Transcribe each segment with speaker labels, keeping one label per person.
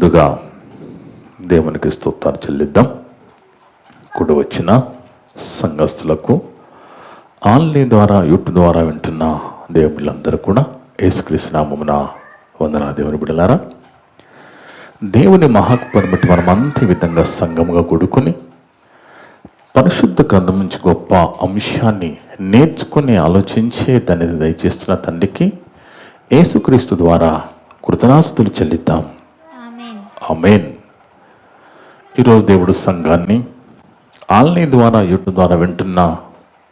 Speaker 1: ముందుగా దేవునికి స్తుతిని చెల్లిద్దాం. కూడి వచ్చిన సంఘస్థులకు, ఆన్లైన్ ద్వారా యూట్యూబ్ ద్వారా వింటున్న దేవుళ్ళందరూ కూడా యేసుక్రీస్తు నామమున వందనాలు. దేవుని బిడ్డలారా, దేవుని మహాకృపను బట్టి మనమంతా విధంగా సంఘముగా కూడుకొని పరిశుద్ధ గ్రంథం నుంచి గొప్ప అంశాన్ని నేర్చుకుని ఆలోచించే దాన్ని దయచేస్తున్న తండ్రికి యేసుక్రీస్తు ద్వారా కృతజ్ఞతాస్తుతులు చెల్లిద్దాం. ఆమేన్. ఈరోజు దేవుడు సంఘాన్ని ఆన్లైన్ ద్వారా యూట్యూబ్ ద్వారా వింటున్న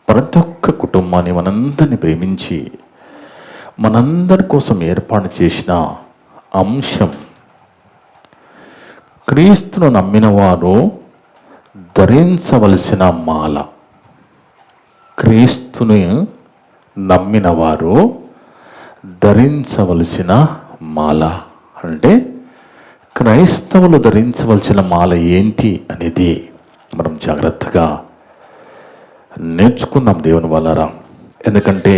Speaker 1: ప్రతి ఒక్క కుటుంబాన్ని మనందరినీ ప్రేమించి మనందరి కోసం ఏర్పాటు చేసిన అంశం, క్రీస్తును నమ్మిన వారు ధరించవలసిన మాల. క్రీస్తుని నమ్మిన వారు ధరించవలసిన మాల అంటే క్రైస్తవులు ధరించవలసిన మాల ఏంటి అనేది మనం జాగ్రత్తగా నేర్చుకుందాం దేవుని వల్లరా. ఎందుకంటే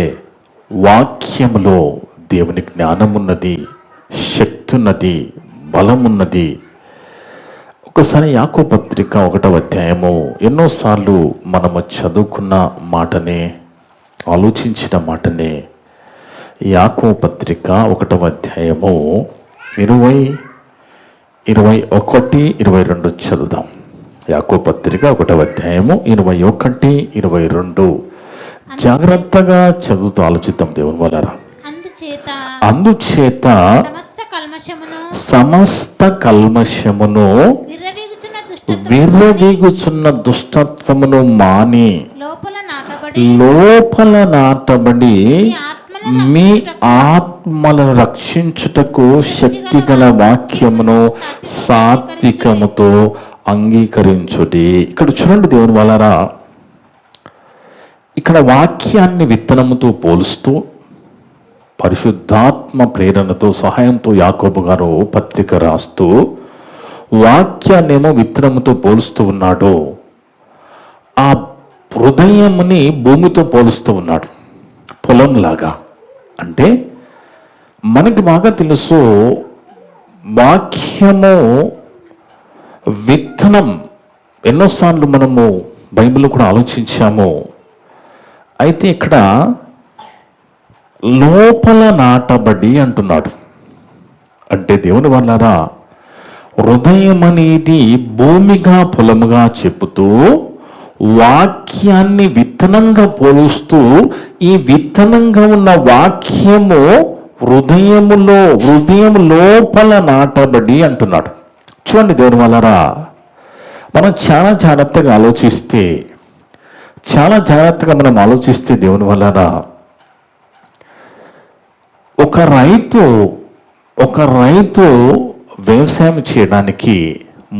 Speaker 1: వాక్యములో దేవుని జ్ఞానం ఉన్నది, శక్తి ఉన్నది, బలం ఉన్నది. ఒకసారి యాకోబు పత్రిక 1వ అధ్యాయము ఎన్నోసార్లు మనము చదువుకున్న మాటనే, ఆలోచించిన మాటనే. యాకోబు పత్రిక 1వ అధ్యాయము 20, 21, 22 చదువుదాం. యాకోబు పత్రిక 1వ అధ్యాయము 21, 22 జాగ్రత్తగా చదువుతూ ఆలోచిద్దాం దేవుని వల్లరా. అందుచేత సమస్త కల్మషమును విర్రవీగుచున్న దుష్టత్వమును మాని లోపల నాటబడి మీ ఆత్మలను రక్షించుటకు శక్తిగల వాక్యమును సాత్వికముతో అంగీకరించుడి. ఇక్కడ చూడండి దేవుని వల్లరా, ఇక్కడ వాక్యాన్ని విత్తనముతో పోలుస్తూ పరిశుద్ధాత్మ ప్రేరణతో సహాయంతో యాకోబు గారు పత్రిక రాస్తూ వాక్యాన్నేమో విత్తనముతో పోలుస్తూ ఉన్నాడు. ఆ హృదయముని భూమితో పోలుస్తూ ఉన్నాడు, పొలంలాగా. అంటే మనకి బాగా తెలుసు, వాక్యము విత్తనం. ఎన్నోసార్లు మనము బైబిల్లో కూడా ఆలోచించాము. అయితే ఇక్కడ లోపల నాటబడి అంటున్నాడు. అంటే దేవుని వల్లరా, హృదయం అనేది భూమిగా పొలముగా చెబుతూ వాక్యాన్ని విత్తనంగా పోలుస్తూ ఈ విత్తనంగా ఉన్న వాక్యము హృదయం లోపల నాటబడి అంటున్నాడు. చూడండి దేవుని వల్లరా, మనం చాలా జాగ్రత్తగా ఆలోచిస్తే దేవుని వల్లరా, ఒక రైతు వ్యవసాయం చేయడానికి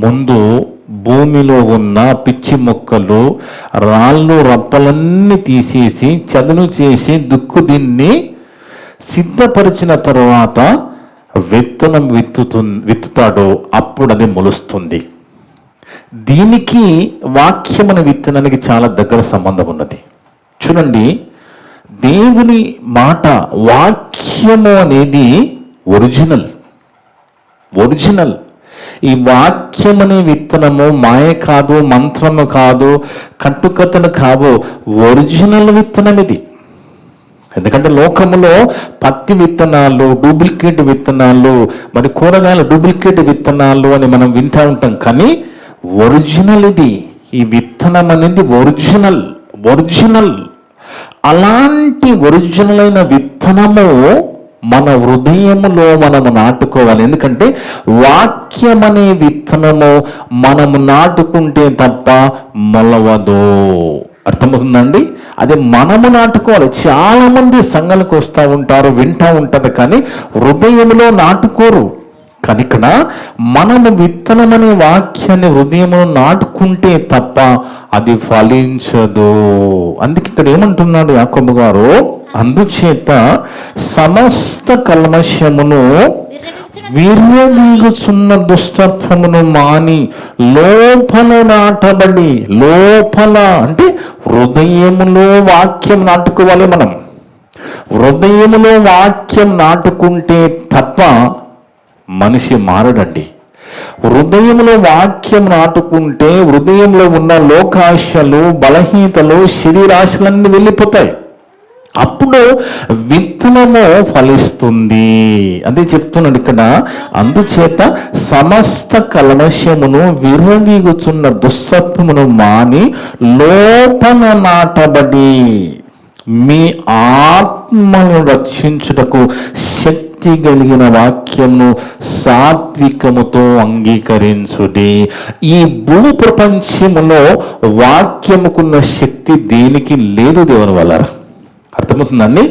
Speaker 1: ముందు భూమిలో ఉన్న పిచ్చి మొక్కలు, రాళ్ళు, రప్పలన్నీ తీసేసి చదును చేసి దుక్కు సిద్ధపరిచిన తర్వాత విత్తనం విత్తుతాడో అప్పుడు అది మొలుస్తుంది. దీనికి వాక్యమైన విత్తనానికి చాలా దగ్గర సంబంధం ఉన్నది. చూడండి, దేవుని మాట వాక్యము అనేది ఒరిజినల్. ఈ వాక్యం అనే విత్తనము మాయ కాదు, మంత్రము కాదు, కట్టుకథలు కావు, ఒరిజినల్ విత్తనం ఇది. ఎందుకంటే లోకములో పత్తి విత్తనాలు, డూప్లికేట్ విత్తనాలు, మరి కూరగాయల డూప్లికేట్ విత్తనాలు అని మనం వింటూ ఉంటాం. కానీ ఒరిజినల్ ఇది. ఈ విత్తనం అనేది ఒరిజినల్. అలాంటి ఒరిజినల్ అయిన విత్తనము మన హృదయములో మనము నాటుకోవాలి. ఎందుకంటే వాక్యం అనే విత్తనము మనము నాటుకుంటే తప్ప మొలవదు. అర్థమవుతుందండి? అది మనము నాటుకోవాలి. చాలా మంది సంఘాలకు వస్తూ ఉంటారు, వింటూ ఉంటారు, కానీ హృదయంలో నాటుకోరు. కానీ ఇక్కడ మనము విత్తనమనే వాక్యాన్ని హృదయంలో నాటుకుంటే తప్ప అది ఫలించదు. అందుకే ఇక్కడ ఏమంటున్నాడు యాకోబు గారు, అందుచేత సమస్త కల్మషమును విర్రవీగుచున్న దుష్టత్వమును మాని లోపల నాటబడి, లోపల అంటే హృదయములో వాక్యం నాటుకోవాలి. మనం హృదయములో వాక్యం నాటుకుంటే తప్ప మనిషి మారడండి. హృదయంలో వాక్యం నాటుకుంటే హృదయంలో ఉన్న లోకాశలు, బలహీనతలు, శరీరాశలన్నీ వెళ్ళిపోతాయి. అప్పుడు విత్తనము ఫలిస్తుంది. అదే చెప్తున్నాడు ఇక్కడ. అందుచేత సమస్త కల్మషమును, విర్రవీగుచున్న దుస్తత్వమును మాని లోపల నాటబడి మీ ఆత్మను రక్షించుటకు శక్తి కలిగిన వాక్యమును సాత్వికముతో అంగీకరించుడి. ఈ భూ ప్రపంచములో వాక్యముకున్న శక్తి దేనికి లేదు దేవుని వల్ల. అర్థమవుతుందండి?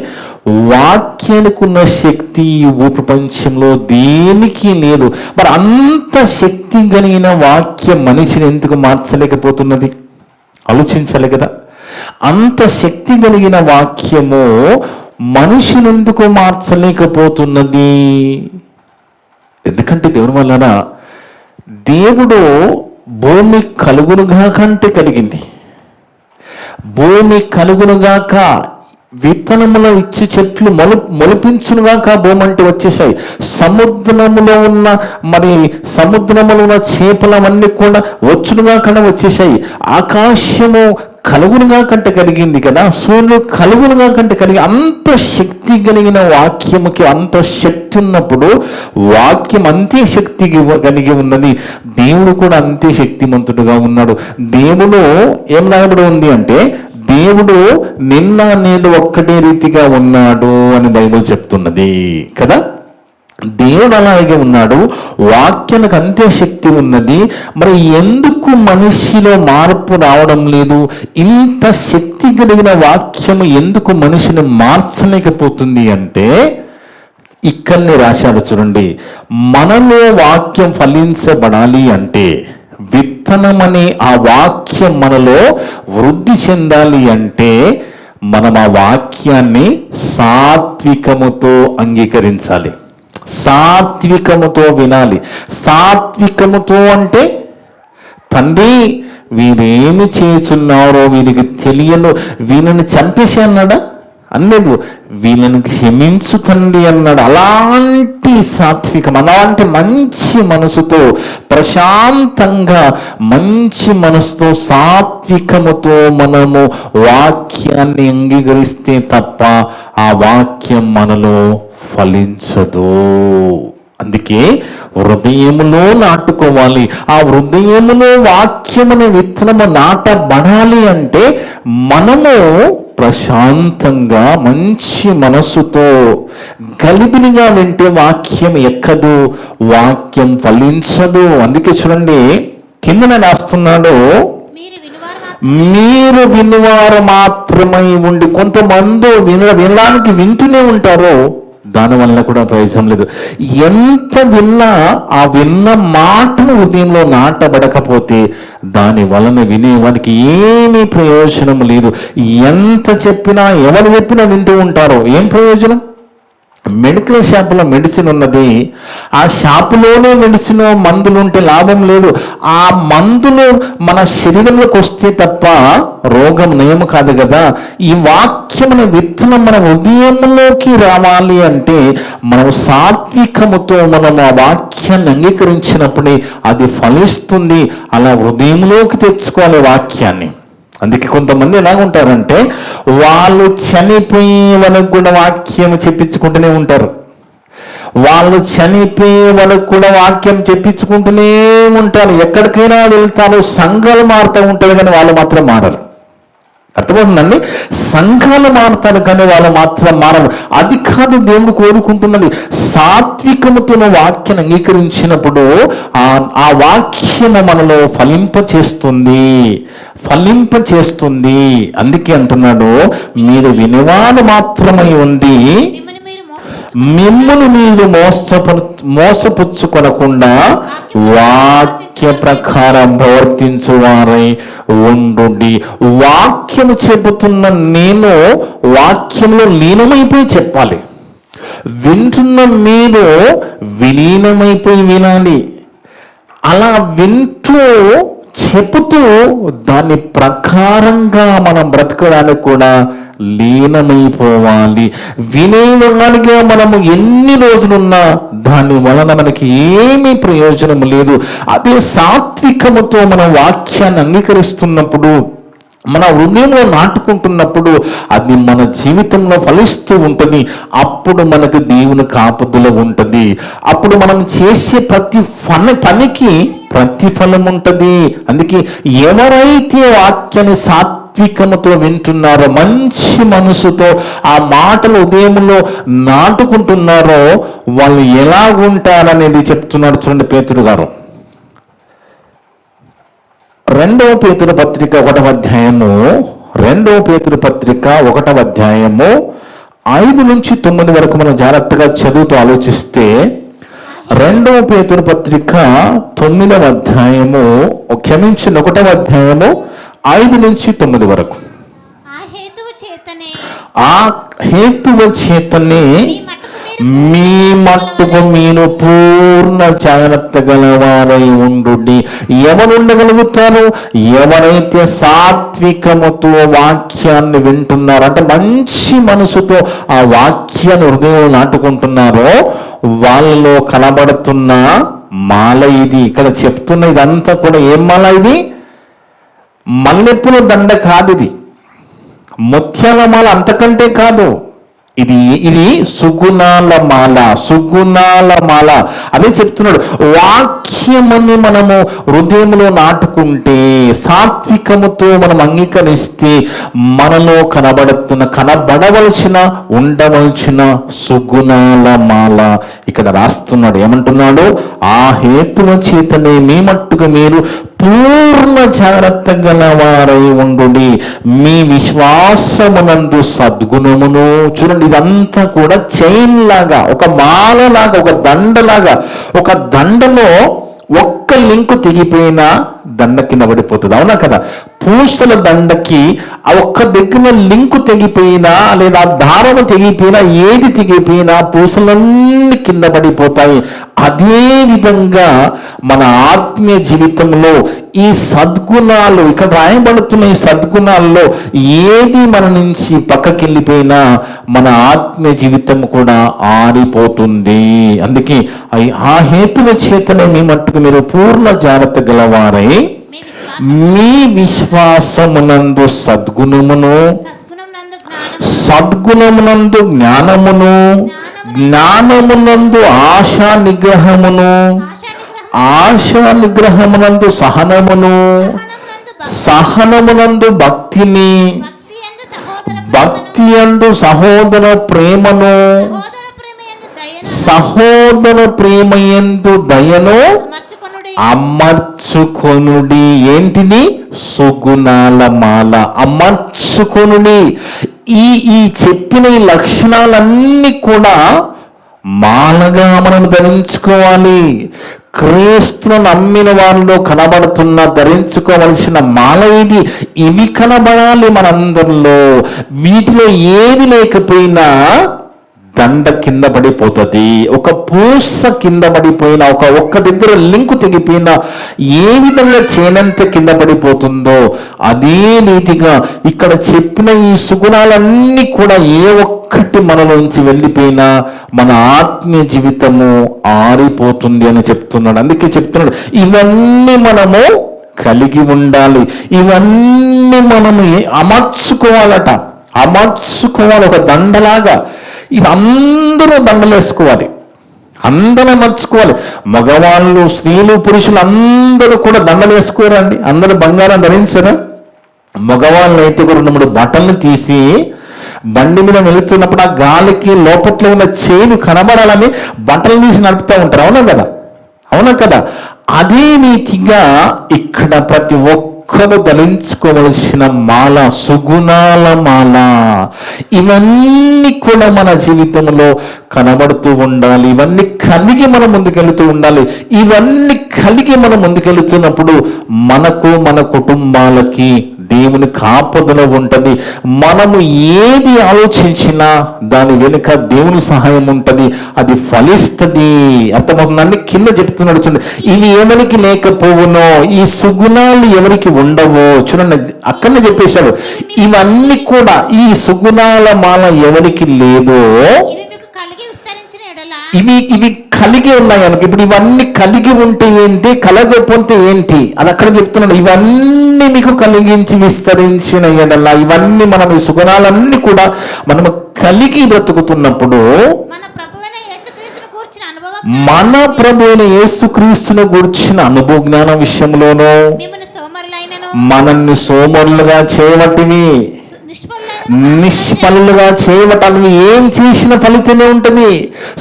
Speaker 1: వాక్యానికి ఉన్న శక్తి ఈ భూ ప్రపంచంలో దేనికి లేదు. మరి అంత శక్తి కలిగిన వాక్యం మనిషిని ఎందుకు మార్చలేకపోతున్నది? ఆలోచించాలి కదా. అంత శక్తి కలిగిన వాక్యము మనిషిని ఎందుకు మార్చలేకపోతున్నది? ఎందుకంటే దేవుని వలన దేవుడు భూమి కలుగునుగా కంటే కలిగింది. భూమి కలుగునుగాక, విత్తనములో ఇచ్చి చెట్లు మొలిపించునుగాక భూమి అంటే వచ్చేసాయి. సముద్రములో ఉన్న చేపలవన్నీ కూడా వచ్చునుగా కన్నా వచ్చేసాయి. ఆకాశము కలుగునుగా కంటే కలిగింది కదా, సూర్యుడు కలుగునుగా కంటే కలిగి, అంత శక్తి కలిగిన వాక్యముకి అంత శక్తి ఉన్నప్పుడు వాక్యం అంతే శక్తి కలిగి ఉన్నది. దేవుడు కూడా అంతే శక్తిమంతుడుగా ఉన్నాడు. దేవుడు ఏం రాయబడి ఉంది అంటే, దేవుడు నిన్న నేడు ఒక్కటే రీతిగా ఉన్నాడు అని బైబిల్ చెప్తున్నది కదా. దేవుడు అలాగే ఉన్నాడు. వాక్యానికి అంతే శక్తి ఉన్నది. మరి ఎందుకు మనిషిలో మార్పు రావడం లేదు? ఇంత శక్తి కలిగిన వాక్యము ఎందుకు మనిషిని మార్చలేకపోతుంది అంటే, ఇక్కడనే రాశాడు చూడండి. మనలో వాక్యం ఫలించబడాలి అంటే, విత్తనమనే ఆ వాక్యం మనలో వృద్ధి చెందాలి అంటే, మనం ఆ వాక్యాన్ని సాత్వికముతో అంగీకరించాలి, సాత్వికముతో వినాలి. సాత్వికముతో అంటే, తండ్రి వీరేమి చేస్తున్నారో వీరికి తెలియను, వీళ్ళని చంపేసి అన్నాడా? అనలేదు. వీళ్ళని క్షమించు తండ్రి అన్నాడు. అలాంటి సాత్వికం, అలాంటి మంచి మనసుతో, ప్రశాంతంగా మంచి మనసుతో, సాత్వికముతో మనము వాక్యాన్ని అంగీకరిస్తే తప్ప ఆ వాక్యం మనలో ఫలించదు. అందుకే హృదయములో నాటుకోవాలి. ఆ హృదయములో వాక్యముని విత్తనము నాటబడాలి అంటే మనము ప్రశాంతంగా మంచి మనసుతో గలిబిలిగా వింటే వాక్యం ఎక్కదు, వాక్యం ఫలించదు. అందుకే చూడండి కిందన రాస్తున్నాడు, మీరు వినువారు మాత్రమై ఉండి. కొంతమంది వినడానికి వింటూనే ఉంటారో దానివల్ల కూడా ప్రయోజనం లేదు. ఎంత విన్నా ఆ విన్న మాటను హృదయంలో నాటబడకపోతే దాని వలన వినేవానికి ఏమీ ప్రయోజనం లేదు. ఎంత చెప్పినా, ఎవరు చెప్పినా వింటూ ఉంటారో ఏం ప్రయోజనం? మెడికల్ షాపులో మెడిసిన్ ఉన్నది, ఆ షాపులోనే మెడిసిన్ మందులు ఉంటే లాభం లేదు. ఆ మందులు మన శరీరంలోకి వస్తే తప్ప రోగం నయం కాదు కదా. ఈ వాక్యమున విత్తనం మన హృదయంలోకి రావాలి అంటే మనం సాత్వికముతో మనం ఆ వాక్యాన్ని అంగీకరించినప్పుడే అది ఫలిస్తుంది. అలా హృదయంలోకి తెచ్చుకోవాలి వాక్యాన్ని. అందుకే కొంతమంది ఎలాగుంటారంటే, వాళ్ళు చనిపోయే వరకు కూడా వాక్యం చెప్పించుకుంటూనే ఉంటారు. వాళ్ళు చనిపోయే వరకు కూడా వాక్యం చెప్పించుకుంటూనే ఉంటారు. ఎక్కడికైనా వెళ్తారు, సంఘాలు మారుతూ ఉంటారు కానీ వాళ్ళు మాత్రం మారరు. అర్థమవుతుందండి? సంఘాలు మారుతారు కానీ వాళ్ళు మాత్రం మారరు. అది కాదు దేవుడు కోరుకుంటున్నది. సాత్వికముతో వాక్యాన్ని అంగీకరించినప్పుడు ఆ వాక్యము మనలో ఫలింపచేస్తుంది. అందుకే అంటున్నాడు, మీరు వినివాడు మాత్రమై ఉండి మిమ్మల్ని మీరు మోసపుచ్చుకొనకుండా వాక్య ప్రకారం ప్రవర్తించువారై ఉండుడి. వాక్యము చెబుతున్న నేను వాక్యంలో లీనమైపోయి చెప్పాలి. వింటున్న మీరు విలీనమైపోయి వినాలి. అలా వింటూ చెబుతూ దాని ప్రకారంగా మనం బ్రతకడానికి కూడా లీనమైపోవాలి. వినేవానిగా మనము ఎన్ని రోజులున్నా దాని వలన మనకి ఏమీ ప్రయోజనం లేదు. అదే సాత్వికముతో మన వాక్యాన్ని అంగీకరిస్తున్నప్పుడు, మన హృదయంలో నాటుకుంటున్నప్పుడు అది మన జీవితంలో ఫలిస్తూ ఉంటుంది. అప్పుడు మనకు దేవుని కాపుదల ఉంటుంది. అప్పుడు మనం చేసే ప్రతి పనికి ప్రతిఫలం ఉంటుంది. అందుకే ఎవరైతే వాక్యాన్ని సాత్వికముతో వింటున్నారో, మంచి మనసుతో ఆ మాటలు హృదయంలో నాటుకుంటున్నారో, వాళ్ళు ఎలా ఉంటారనేది చెప్తున్నాడు. చూడండి పేతురు గారు 2వ పేతురు పత్రిక 1వ అధ్యాయము 2వ పేతురు పత్రిక 1వ అధ్యాయము 5 నుంచి 9 వరకు మనం జాగ్రత్తగా చదువుతూ ఆలోచిస్తే, 2వ పేతురు పత్రిక 9వ అధ్యాయము, క్షమించిన 1వ అధ్యాయము 5 నుంచి 9 వరకు. ఆ హేతువ చేతనే మీ మట్టుకు మీరు పూర్ణ జాగ్రత్త గలవారై ఉండు. ఎవరుండగలుగుతారు? ఎవరైతే సాత్వికముతో వాక్యాన్ని వింటున్నారో, అంటే మంచి మనసుతో ఆ వాక్యాన్ని హృదయంలో నాటుకుంటున్నారో, వాళ్ళలో కనబడుతున్న మాల ఇది. ఇక్కడ చెప్తున్న ఇదంతా కూడా ఏం మాల? ఇది మల్లెపూల దండ కాదు, ఇది ముత్యాల మాల, అంతకంటే కాదు. ఇది సుగుణాల మాల, సుగుణాల మాల అదే చెప్తున్నాడు. వాక్యమును మనము హృదయంలో నాటుకుంటే, సాత్వికముతో మనం అంగీకరిస్తే, మనలో కనబడవలసిన ఉండవలసిన సుగుణాల మాల ఇక్కడ రాస్తున్నాడు. ఏమంటున్నాడు? ఆ హేతువ చేతనే మీ మట్టుకు మీరు పూర్ణ జాగ్రత్త గలవారై ఉండు. మీ విశ్వాసమునందు సద్గుణమును. చూడండి, ఇదంతా కూడా చైన్ లాగా, ఒక మాలలాగా, ఒక దండలాగా. ఒక దండలో ఒక్క లింకు తెగిపోయినా దండ కింద పడిపోతుంది, అవునా కదా? పూసల దండకి ఆ ఒక్క దగ్గర లింకు తెగిపోయినా, లేదా దారము తెగిపోయినా, ఏది తెగిపోయినా పూసలన్నీ కింద పడిపోతాయి. అదే విధంగా మన ఆత్మీయ జీవితంలో ఈ సద్గుణాలు, ఇక్కడ రాయబడుతున్న ఈ సద్గుణాల్లో ఏది మన నుంచి పక్కకి వెళ్ళిపోయినా మన ఆత్మీయ జీవితం కూడా ఆరిపోతుంది. అందుకే ఆ హేతువ చేతనే మీ మట్టుకు మీరు పూర్ణ జాగ్రత్త గలవారై మీ విశ్వాసమునందు సద్గుణమును, సద్గుణమునందు జ్ఞానమును, జ్ఞానమునందు ఆశా నిగ్రహమును, ఆశా నిగ్రహమునందు సహనమును, సహనమునందు భక్తిని, భక్తి యందు సహోదర ప్రేమను, సహోదర ప్రేమ యందు దయను అమర్చుకొనుడి. ఏంటిది? సుగుణాల మాల. అమర్చుకొనుడి. ఈ చెప్పిన ఈ లక్షణాలన్నీ కూడా మాలగా మనం ధరించుకోవాలి. క్రీస్తును నమ్మిన వారిలో ధరించుకోవలసిన మాల ఇది. ఇవి కనబడాలి మనందరిలో. వీటిలో ఏది లేకపోయినా దండ కింద పడిపోతుంది. ఒక పూస కింద పడిపోయినా, ఒక్క దగ్గర లింకు తెగిపోయినా ఏ విధంగా చేనంత కింద పడిపోతుందో అదే రీతిగా ఇక్కడ చెప్పిన ఈ సుగుణాలన్నీ కూడా ఏ ఒక్కటి మనలోంచి వెళ్ళిపోయినా మన ఆత్మీయ జీవితము ఆరిపోతుంది అని చెప్తున్నాడు. అందుకే చెప్తున్నాడు, ఇవన్నీ మనము కలిగి ఉండాలి. ఇవన్నీ మనము అమర్చుకోవాలట. అమర్చుకోవాలి ఒక దండలాగా. ఇది అందరూ దండలు వేసుకోవాలి, అందరూ అమర్చుకోవాలి. మగవాళ్ళు, స్త్రీలు, పురుషులు అందరూ కూడా దండలు వేసుకోరండి. అందరూ బంగారం ధరించరా? మగవాళ్ళు అయితే 2-3 బట్టలు తీసి బండి మీద వెళుతున్నప్పుడు ఆ గాలికి లోపట్లో ఉన్న చేను కనబడాలని బట్టలు తీసి నడుపుతూ ఉంటారు, అవునా కదా? అవునా కదా? అదే రీతిగా ఇక్కడ ప్రతి ఒక్కరు ధరించుకోవలసిన మాల సుగుణాల మాల. ఇవన్నీ కూడా మన జీవితంలో కనబడుతూ ఉండాలి. ఇవన్నీ కలిగి మనం ముందుకెళ్తూ ఉండాలి. ఇవన్నీ కలిగి మనం ముందుకెళ్తున్నప్పుడు మనకు, మన కుటుంబాలకి దేవుని కాపుదల ఉంటుంది. మనము ఏది ఆలోచించినా దాని వెనుక దేవుని సహాయం ఉంటుంది, అది ఫలిస్తుంది. అర్థమవుతుందండి? కింద చెప్తున్నాడు చూడండి, ఇవి ఎవరికి లేకపోవునో, ఈ సుగుణాలు ఎవరికి ఉండవు. చూడండి, అక్కడనే చెప్పేశాడు, ఇవన్నీ కూడా ఈ సుగుణాల మాల ఎవరికి లేదో ఇవి కలిగి ఉన్నాయి అనుకో. ఇప్పుడు ఇవన్నీ కలిగి ఉంటే ఏంటి, కలగకపోతే ఏంటి, అది అక్కడ చెప్తున్నాడు. ఇవన్నీ మీకు కలిగించి విస్తరించిన ఎడల, ఇవన్నీ మనం ఈ సుగుణాలన్నీ కూడా మనము కలిగి బ్రతుకుతున్నప్పుడు మన ప్రభువైన యేసుక్రీస్తును గూర్చిన అనుభవ జ్ఞానం విషయంలోనూ మనల్ని సోమరులుగా చేయవటివి, నిష్ఫలులుగా చేయవటానికి ఏం చేసిన ఫలితమే ఉంటుంది.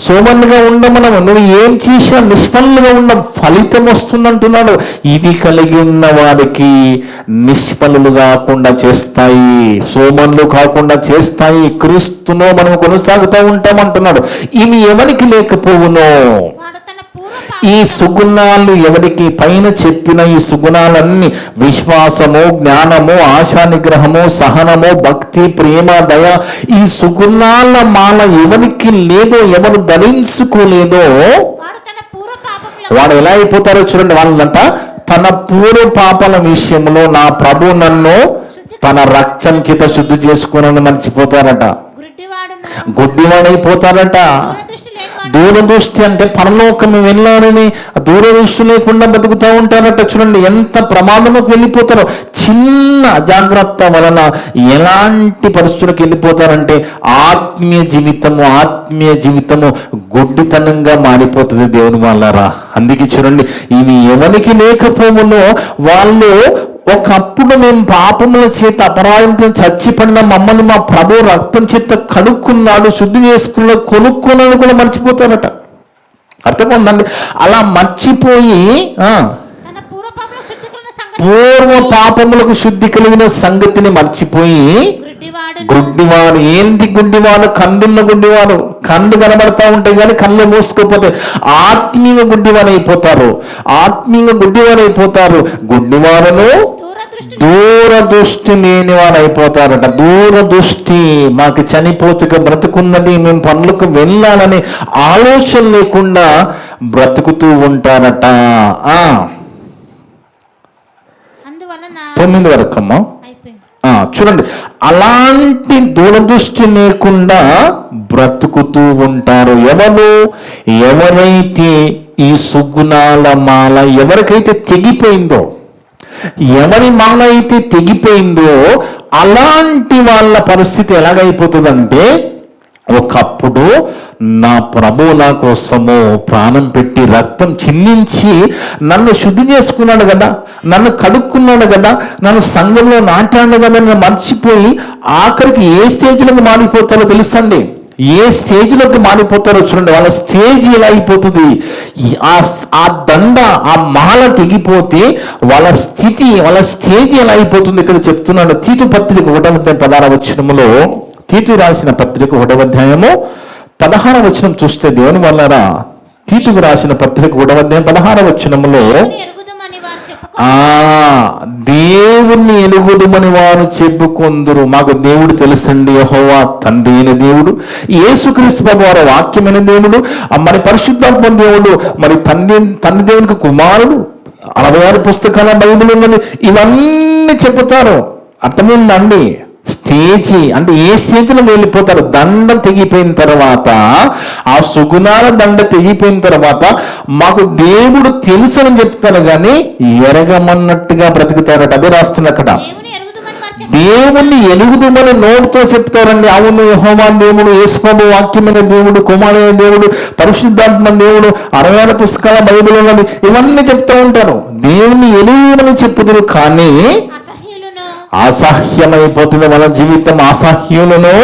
Speaker 1: సోమరులుగా ఉండమనము, నువ్వు ఏం చేసినా నిష్ఫలులుగా ఉన్న ఫలితం వస్తుందంటున్నాడు. ఇవి కలిగి ఉన్న వారికి నిష్ఫలులు కాకుండా చేస్తాయి, సోమరులు కాకుండా చేస్తాయి. క్రీస్తులో మనం కొనసాగుతూ ఉంటామంటున్నాడు. ఇవి ఎవరికి లేకపోవునో, ఈ సుగుణాలు ఎవరికి, పైన చెప్పిన ఈ సుగుణాలన్నీ విశ్వాసము, జ్ఞానము, ఆశా నిగ్రహము, సహనము, భక్తి, ప్రేమ, దయ, ఈ సుగుణాల మాల ఎవరికి లేదో, ఎవరు ధరించుకోలేదో వాడు ఎలా అయిపోతారో చూడండి. వాళ్ళంట తన పూర్వ పాపల విషయంలో నా ప్రభు నన్ను తన రక్తం చేత శుద్ధి చేసుకుని మర్చిపోతారట, గుడ్డివాడైపోతారట. దూరదృష్టి అంటే పరలోకం వెళ్ళాలని దూరదృష్టి లేకుండా బతుకుతూ ఉంటారట. చూడండి ఎంత ప్రమాదంలోకి వెళ్ళిపోతారో. చిన్న అజాగ్రత్త వలన ఎలాంటి పరిస్థితులకు వెళ్ళిపోతారంటే ఆత్మీయ జీవితము గుడ్డితనంగా మారిపోతుంది దేవుని వాళ్ళారా. అందుకే చూడండి, ఇవి ఎవరికి లేకపోవునో వాళ్ళు ఒకప్పుడు మేము పాపముల చేత అపరాధంతో చచ్చిపడిన మమ్మల్ని మా ప్రభు రక్తం చేత కడుక్కున్నాడు, శుద్ధి చేసుకున్నాడు, కొనుక్కున్నాడు కూడా మర్చిపోతారట. అర్థమవుతుందండి? అలా మర్చిపోయి పూర్వ పాపములకు శుద్ధి కలిగిన సంగతిని మర్చిపోయి గుడ్డివాడు. ఏంటి గుడ్డివాడు? కందున్న గుడ్డివాడు. కండు కనబడతా ఉంటాయి కానీ కళ్ళు మూసుకోపోతే ఆత్మీయ గుడ్డివాడైపోతారు. గుడ్డివాడును దూరదృష్టి లేని వాడు అయిపోతారట. దూరదృష్టి, మాకు చనిపోతుగా బ్రతుకున్నది, మేము పనులకు వెళ్ళాలని ఆలోచన లేకుండా బ్రతుకుతూ ఉంటారట. 9 వరకు అమ్మా చూడండి. అలాంటి దూరదృష్టి లేకుండా బ్రతుకుతూ ఉంటారు. ఎవరైతే ఈ సుగుణాల మాల ఎవరికైతే తెగిపోయిందో, ఎవరి మాల అయితే తెగిపోయిందో అలాంటి వాళ్ళ పరిస్థితి ఎలాగైపోతుందంటే, ఒకప్పుడు నా ప్రభు నా కోసము ప్రాణం పెట్టి రక్తం చిందించి నన్ను శుద్ధి చేసుకున్నాడు కదా, నన్ను కడుక్కున్నాడు కదా, నన్ను సంఘంలో నాటాడు కదా, నన్ను మర్చిపోయి ఆఖరికి ఏ స్టేజ్లోకి మారిపోతారో తెలుసండి. ఏ స్టేజ్లోకి మారిపోతారో చూడండి. వాళ్ళ స్టేజ్ ఎలా అయిపోతుంది, ఆ దండ, ఆ మాల తెగిపోతే వాళ్ళ స్థితి, వాళ్ళ స్టేజ్ ఎలా అయిపోతుంది ఇక్కడ చెప్తున్నాడు. తీతు పత్రిక 1వ అధ్యాయం 16వ వచనములో, తీతు రాసిన పత్రిక 1వ అధ్యాయము 16వ వచనం చూస్తే దేవుని వల్లరా, తీతుకు రాసిన పత్రిక 1వ అధ్యాయం 16వ వచనములో దేవుణ్ణి ఎలుగుదుమని వారు చెప్పుకొందురు. మాకు దేవుడు తెలుసండి, యెహోవా తండ్రి అయిన దేవుడు, యేసుక్రీస్తు ప్రభు వారి వాక్యమైన దేవుడు, మరి పరిశుద్ధాత్మ దేవుడు, మరి తండ్రి దేవునికి కుమారుడు, 66 పుస్తకాల బైబిల్ ఉన్నది, ఇవన్నీ చెబుతారు. అర్థమైందండి? స్టేజీ అంటే ఏ స్టేజ్లో వెళ్ళిపోతారు. దండ తెగిపోయిన తర్వాత, ఆ సుగుణాల దండ తెగిపోయిన తర్వాత మాకు దేవుడు తెలుసు అని చెప్తారు కానీ ఎరగమన్నట్టుగా బ్రతుకుతారట. అదే రాస్తున్నా అక్కడ. దేవుణ్ణి ఎలుగుదుమని నోటితో చెప్తారండి. అవును, యెహోవా దేవుడు, యేసుప్రభు వాక్యమైన దేవుడు, కుమారుడైన దేవుడు, పరిశుద్ధాత్మ దేవుడు, 66 పుస్తకాల బైబిల్ ఉన్నది, ఇవన్నీ చెప్తూ ఉంటారు. దేవుణ్ణి ఎలుగుమని చెప్పుదురు కానీ అసహ్యమైపోతుంది వాళ్ళ జీవితం. అసహ్యులను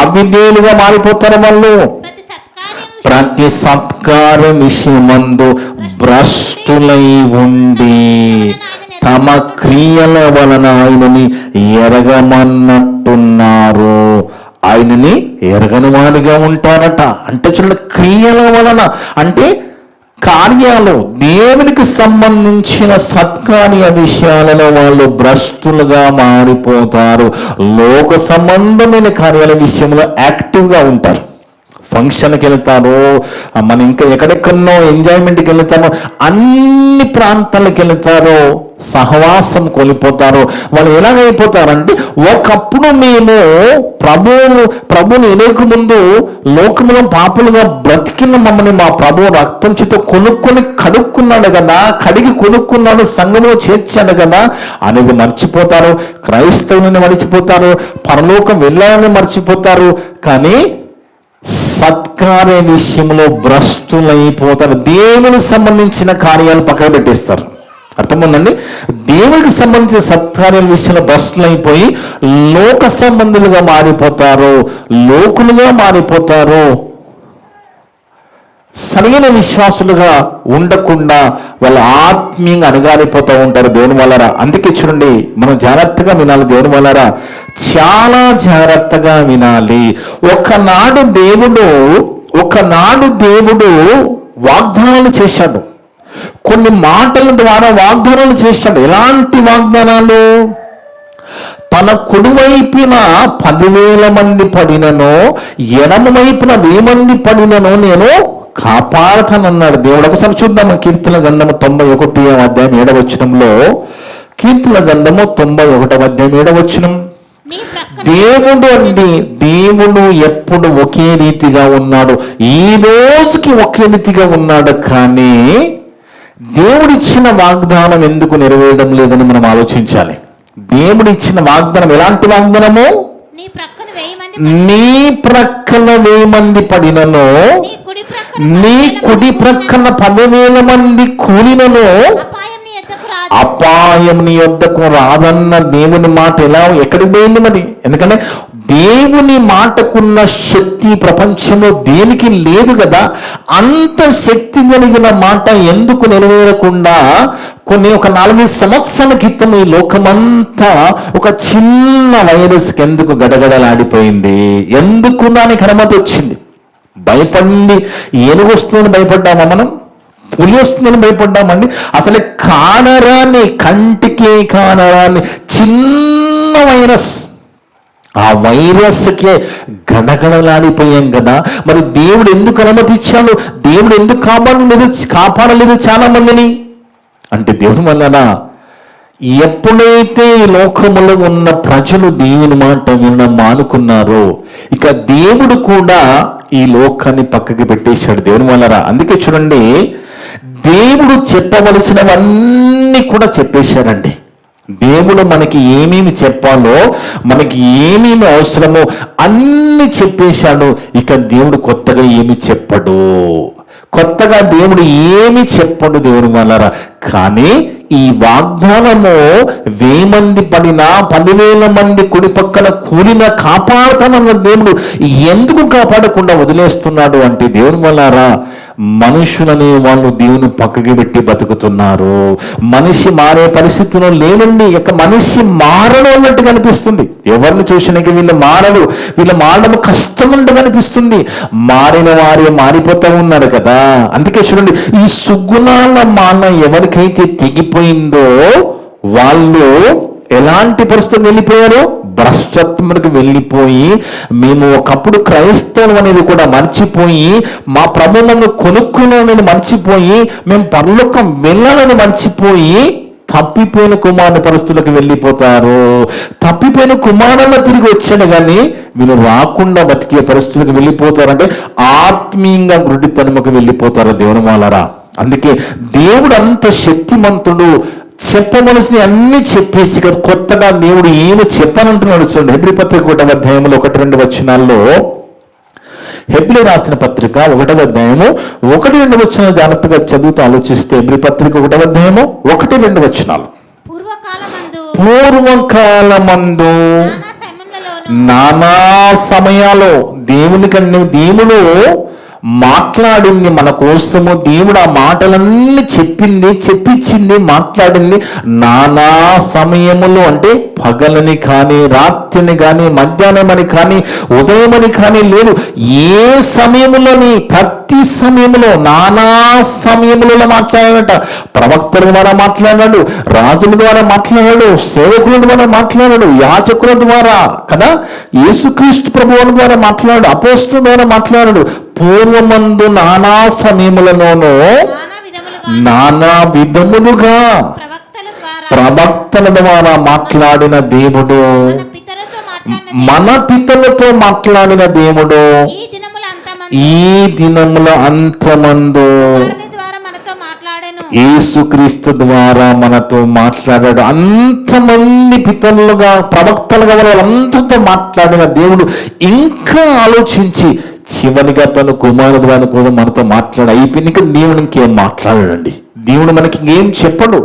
Speaker 1: అవిధేయులుగా మారిపోతారు వాళ్ళు. ప్రతి సత్కార విషయమందు భ్రష్టులై ఉండి తమ క్రియల వలన ఆయనని ఎరగమన్నట్టున్నారు. ఆయనని ఎరగని వారిగా ఉంటారట. అంటే చూడండి, క్రియల వలన అంటే కార్యాలు, దేవునికి సంబంధించిన సత్కార్య విషయాలలో వాళ్ళు భ్రష్టులుగా మారిపోతారు. లోక సంబంధమైన కార్యాల విషయంలో యాక్టివ్గా ఉంటారు. ఫంక్షన్కి వెళ్తారు, మనం ఇంకా ఎక్కడెక్కడో ఎంజాయ్మెంట్కి వెళ్తామో, అన్ని ప్రాంతాలకు వెళ్తారో సహవాసం కోల్పోతారు. వాళ్ళు ఎలాగైపోతారంటే, ఒకప్పుడు మేము ప్రభువుని ఎనక ముందు లోకములో పాపులుగా బ్రతికిన మమ్మల్ని మా ప్రభువు రక్తం చేత కొనుక్కొని కడుక్కున్నాడు కదా, కడిగి కొనుక్కున్నాడు, సంఘంలో చేర్చాడు కదా అనేది మర్చిపోతారు. క్రైస్తవులని మర్చిపోతారు, పరలోకం వెళ్ళాలని మర్చిపోతారు. కానీ సత్కార్య విషయంలో భ్రష్టులైపోతారు. దేవునికి సంబంధించిన కార్యాలు పక్కన పెట్టేస్తారు. అర్థముందండి? దేవునికి సంబంధించిన సత్కార్యాల విషయంలో భ్రష్టులైపోయి లోక సంబంధులుగా మారిపోతారు, లోకులుగా మారిపోతారు. సరైన విశ్వాసులుగా ఉండకుండా వాళ్ళు ఆత్మీయంగా అణగారిపోతూ ఉంటారు దేవుని వల్లరా. అందుకే చూడండి, మనం జాగ్రత్తగా వినాలి దేవుని వల్లరా, చాలా జాగ్రత్తగా వినాలి. ఒకనాడు దేవుడు వాగ్దానాలు చేశాడు, కొన్ని మాటల ద్వారా వాగ్దానాలు చేశాడు. ఎలాంటి వాగ్దానాలు? తన కుడివైపున 10,000 మంది పడినను, ఎడమ వైపున 1000 మంది పడినను నేను కాపాడతానన్నాడు దేవుడు. ఒకసారి చూద్దాం కీర్తన గ్రంథము 91వ అధ్యాయం 7వ వచనంలో. కీర్తన గ్రంథము 91వ అధ్యాయం 7వ వచనం. దేవుడు ఎప్పుడు ఒకే రీతిగా ఉన్నాడు, ఈ రోజుకి ఒకే రీతిగా ఉన్నాడు. కానీ దేవుడిచ్చిన వాగ్దానం ఎందుకు నెరవేరడం లేదని మనం ఆలోచించాలి. దేవుడిచ్చిన వాగ్దానం ఎలాంటి వాగ్దానము? నీ ప్రక్కన 1000 మంది పడినను, నీ కుడి ప్రక్కన 10,000 మంది కూలినను అపాయం నీ యొద్దకు రాదన్న దేవుని మాట ఎక్కడికి పోయింది మరి? ఎందుకంటే దేవుని మాటకున్న శక్తి ప్రపంచంలో దేనికి లేదు కదా. అంత శక్తి కలిగిన మాట ఎందుకు నెరవేరకుండా ఒక 4 సంవత్సరాల క్రితం ఈ లోకమంతా ఒక చిన్న వైరస్కి ఎందుకు గడగడలాడిపోయింది? ఎందుకు దానికి అనుమతి వచ్చింది? భయపడి ఏనుగు వస్తుందని భయపడ్డామా మనం? పులి వస్తుందని భయపడ్డామండి? అసలు కంటికి కానరాని చిన్న వైరస్, ఆ వైరస్కే గడగడలాడిపోయాం కదా. మరి దేవుడు ఎందుకు అనుమతిచ్చాడు? దేవుడు ఎందుకు కాపాడలేదు చాలా మందిని అంటే దేవుని వలన ఎప్పుడైతే ఈ లోకములో ఉన్న ప్రజలు దేవుని మాట వినడం మానుకున్నారో, ఇక దేవుడు కూడా ఈ లోకాన్ని పక్కకి పెట్టేశాడు దేవుని వలన. అందుకే చూడండి, దేవుడు చెప్పవలసినవన్నీ కూడా చెప్పేశారండి. దేవుడు మనకి ఏమేమి చెప్పాలో, మనకి ఏమేమి అవసరమో అన్ని చెప్పేశాడు. ఇక దేవుడు కొత్తగా ఏమి చెప్పడు, కొత్తగా దేవుడు ఏమి చెప్పడు దేవుని వల్లరా. కానీ ఈ వాగ్దానము 1000 మంది పడినా 10,000 మంది కుడి పక్కన కూలిన కాపాడుతానన్న దేవుడు ఎందుకు కాపాడకుండా వదిలేస్తున్నాడు అంటే దేవుని వల్లరా, మనుషులనే వాళ్ళు దేవుని పక్కకి పెట్టి బతుకుతున్నారు. మనిషి మారే పరిస్థితిలో లేనండి. ఇక మనిషి మారడు అన్నట్టు కనిపిస్తుంది. ఎవరిని చూసినాక వీళ్ళు మారడం కష్టం అంటూ కనిపిస్తుంది. మారిన వారే మారిపోతూ ఉన్నారు కదా. అందుకే చూడండి, ఈ సుగుణాల మాన ఎవరికైతే తెగిపోయిందో వాళ్ళు ఎలాంటి పరిస్థితులు వెళ్ళిపోయారు? భ్రష్టత్వములకు వెళ్ళిపోయి, మేము ఒకప్పుడు క్రైస్తవం అనేది కూడా మర్చిపోయి, మా ప్రభువులను కొనుక్కున్నామని మర్చిపోయి, మేము పరలోకం వెళ్ళాలని మర్చిపోయి తప్పిపోయిన కుమారుని పరిస్థితులకు వెళ్ళిపోతారు. తప్పిపోయిన కుమారుల్లో తిరిగి వచ్చాడు కానీ వీళ్ళు రాకుండా బతికే పరిస్థితులకు వెళ్ళిపోతారంటే ఆత్మీయంగా గుడ్డితనముకు వెళ్ళిపోతారు దేవుని వాళ్ళరా. అందుకే దేవుడు అంత శక్తిమంతుడు, చెప్పవలసిన అన్ని చెప్పేసి కదా కొత్తగా దేవుడు ఏమి చెప్పనంటున్నాడు. చూడండి, హెబ్రీ పత్రిక 1వ అధ్యాయంలో 1-2 వచనాల్లో, హెబ్రీ రాసిన పత్రిక 1వ అధ్యాయము 1-2 వచనాలు జాగ్రత్తగా చదువుతూ ఆలోచిస్తే, హెబ్రీ పత్రిక 1వ అధ్యాయము 1-2 వచనాలు. పూర్వకాలమందు నానా సమయాల్లో దేవుడు మాట్లాడింది మన కోసము. దేవుడు ఆ మాటలన్నీ చెప్పించింది, మాట్లాడింది నానా సమయములు. అంటే పగలని కానీ, రాత్రిని కానీ, మధ్యాహ్నమని కానీ, ఉదయమని కానీ లేదు. ఏ సమయములోని ప్రతి సమయంలో నానా సమయములలో మాట్లాడాడట. ప్రవక్తల ద్వారా మాట్లాడాడు, రాజుల ద్వారా మాట్లాడాడు, సేవకుల ద్వారా మాట్లాడాడు, యాజకుల ద్వారా కదా, యేసుక్రీస్తు ప్రభువుల ద్వారా మాట్లాడాడు, అపోస్తలుల ద్వారా మాట్లాడాడు. పూర్వమందు నానా సమయములలోనూ నానా విధములుగా ప్రవక్తల ద్వారా మాట్లాడిన దేవుడు, మన పితరులతో మాట్లాడిన దేవుడు ఈ దినముల అంతమందు యేసుక్రీస్తు ద్వారా మనతో మాట్లాడాడు. అంతమంది పితరులుగా ప్రవక్తలుగా వాళ్ళందరితో మాట్లాడిన దేవుడు ఇంకా ఆలోచించి చివరిగా తన కుమారుడు ద్వారా కూడా మనతో అయిపోయింది. ఇంకా దేవుడు ఇంకేం మాట్లాడాడండి. దేవుడు మనకి ఏం చెప్పడు,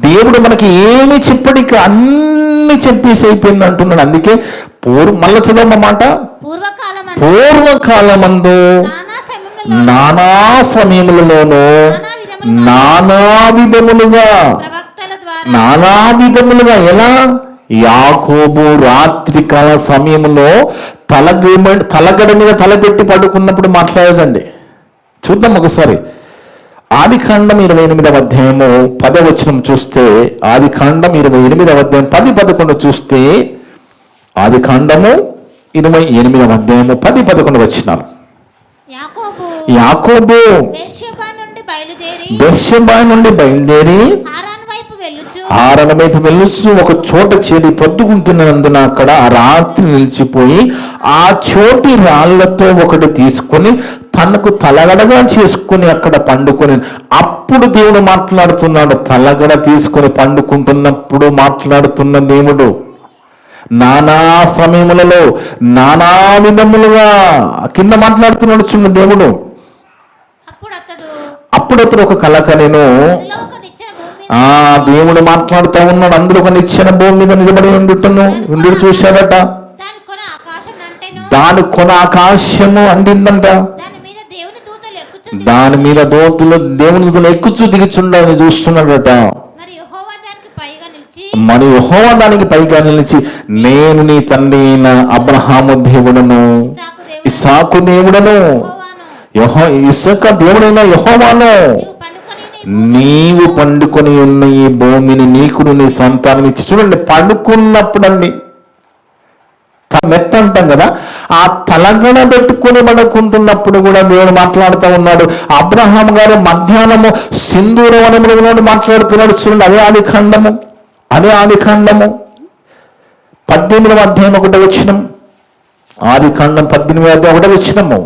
Speaker 1: దేవుడు మనకి ఏమి చెప్పడు, ఇక అన్ని చెప్పేసి అయిపోయింది అంటున్నాడు. అందుకే మళ్ళా చదవమాట, పూర్వకాలమందు నానా సమయములలోనూ నానా విధములుగా ఎలా యాకోబు రాత్రికాల సమయంలో తలగడ మీద తలపెట్టి పడుకున్నప్పుడు మాట్లాడదండి. చూద్దాం ఒకసారి. ఆదికాండం 28వ అధ్యాయము 10వ వచనం చూస్తే, ఆదికాండం 28వ అధ్యాయం 10-11 చూస్తే, ఆదికాండము 28వ అధ్యాయము 10-11 వచనాలు. యాకోబు బెర్షెబా నుండి బయలుదేరి హారాను వైపు వెళ్ళుచు ఒక చోట చేరి పొద్దుకుంటున్నందున అక్కడ ఆ రాత్రి నిలిచిపోయి ఆ చోటి రాళ్లతో ఒకటి తీసుకొని తనకు తలగడగా చేసుకుని అక్కడ పండుకొని. అప్పుడు దేవుడు మాట్లాడుతున్నాడు. తలగడ తీసుకొని పండుకుంటున్నప్పుడు మాట్లాడుతున్న దేవుడు నానా సమయములలో నానా విధములుగా కింద మాట్లాడుతున్నాడు చిన్న దేవుడు. అప్పుడు అతడు ఒక కల కనెను. దేవుడు మాట్లాడుతూ ఉన్నాడు. అందులో ఒక నిచ్చెన భూమి మీద నిలబడి ఉండి చూశాడట. దాని కొన ఆకాశము అందిందంట. దాని మీద దూతలు దేవుని దూతలు ఎక్కుచూ దిగుచుండని చూస్తున్నాడట. మరి యెహోవా దానికి పైగా నిలిచి, నేను నీ తండ్రి అయిన అబ్రహాము దేవుడను, ఇస్సాకు దేవుడను, ఇస్సాకు దేవుడైన యెహోవాను, నీవు పండుకొని ఉన్న ఈ భూమిని నీకుడు నీ సంతానం ఇచ్చి. చూడండి, పండుకున్నప్పుడు అండి మెత్త అంటాం కదా, ఆ తలగడ పెట్టుకుని పడుకుంటున్నప్పుడు కూడా దేవుడు మాట్లాడుతూ ఉన్నాడు. అబ్రహాం గారు మధ్యాహ్నము సింధూర వనములో మాట్లాడుతున్నాడు. చూడండి, అదే ఆదికాండము 18వ అధ్యాయం 1వ వచనం. ఆదికాండం 18వ అధ్యాయం 1వ వచనము.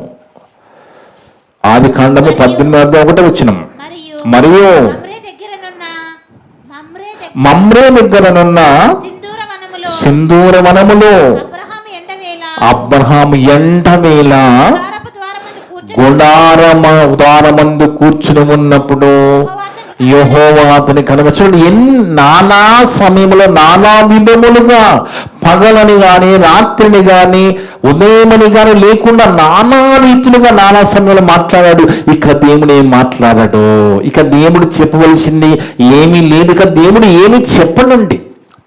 Speaker 1: ఆదికాండము 18వ అధ్యాయం 1వ వచనం. మరియు మమ్రే దగ్గరనున్న సింధూర వనములో అబ్రహాము ఎండవేళ గుడారమందు కూర్చుని ఉన్నప్పుడు యెహోవా అతని కనుక. చూడండి, నానా సమయంలో నానా విధములుగా, పగలని గాని రాత్రిని గాని ఉదయమని గాని లేకుండా నానా రీతులుగా నానా సమయంలో మాట్లాడాడు. ఇక దేవుడు ఏం మాట్లాడాడు? ఇక దేవుడు చెప్పవలసింది ఏమీ లేదు. ఇక దేవుడు ఏమి చెప్పనండి,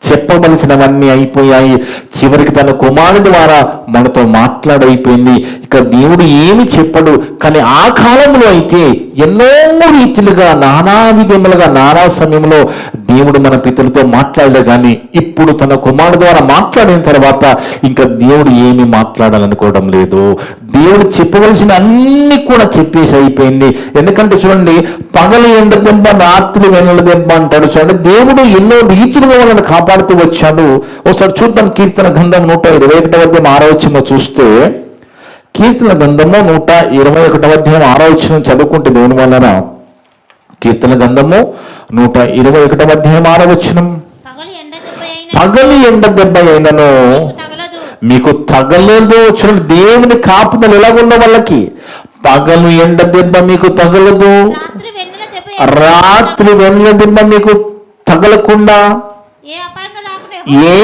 Speaker 1: చెప్పవలసినవన్నీ అయిపోయాయి. చివరికి తన కుమారుడి ద్వారా మనతో మాట్లాడైపోయింది. ఇక దేవుడు ఏమి చెప్పడు. కానీ ఆ కాలంలో అయితే ఎన్నో రీతిలుగా నానా విధములుగా నానా సమయంలో దేవుడు మన పితరులతో మాట్లాడలే. కానీ ఇప్పుడు తన కుమారుడు ద్వారా మాట్లాడిన తర్వాత ఇంకా దేవుడు ఏమి మాట్లాడాలనుకోవడం లేదు. దేవుడు చెప్పవలసిన అన్ని కూడా చెప్పేసి అయిపోయింది. ఎందుకంటే చూడండి, పగలు ఎండ దెబ్బ రాత్రి వెన్నెల దెబ్బ అంటాడు. చూడండి, దేవుడు ఎన్నో రీతులుగా వాళ్ళని కాపాడుతూ వచ్చాడు. ఒకసారి చూద్దాం. కీర్తన గ్రంథం 121వ అధ్యాయం 6వ వచనం చూస్తే, కీర్తన గ్రంథము 121వ అధ్యాయం 6వ వచనం చదువుకుంటే దేవుని వలన, కీర్తన గ్రంథము 121వ అధ్యాయం 6వ వచనం. పగలు ఎండ దెబ్బ అయినను మీకు తగలదు. చూడండి, దేవుని కాపుదలు ఎలాగున్న వాళ్ళకి, పగలు ఎండ దెబ్బ మీకు తగలదు, రాత్రి వెన్నెల దెబ్బ మీకు తగలకుండా, ఏ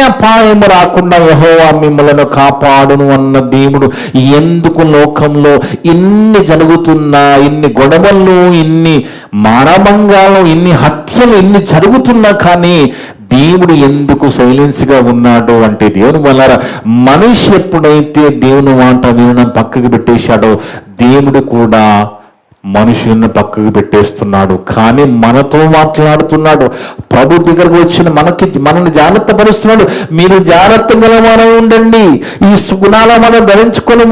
Speaker 1: అపాయము రాకుండా యెహోవా మిమ్మలను కాపాడును అన్న దేవుడు. ఎందుకు లోకంలో ఇన్ని జరుగుతున్నా, ఇన్ని గొడవలు, ఇన్ని మానభంగాలు, ఇన్ని హత్యలు ఇన్ని జరుగుతున్నా కానీ దేవుడు ఎందుకు సైలెన్స్గా ఉన్నాడు అంటే, దేవుని వల్ల మనిషి ఎప్పుడైతే దేవుని మాట వినడం పక్కకి పెట్టేశాడో దేవుడు కూడా మనుషులను పక్కకు పెట్టేస్తున్నాడు. కానీ మనతో మాట్లాడుతున్నాడు. ప్రభు దగ్గరకు వచ్చిన మనల్ని జాగ్రత్త పరుస్తున్నాడు. మీరు జాగ్రత్త గలవారై ఉండండి, ఈ సుగుణాల మనం ధరించుకొని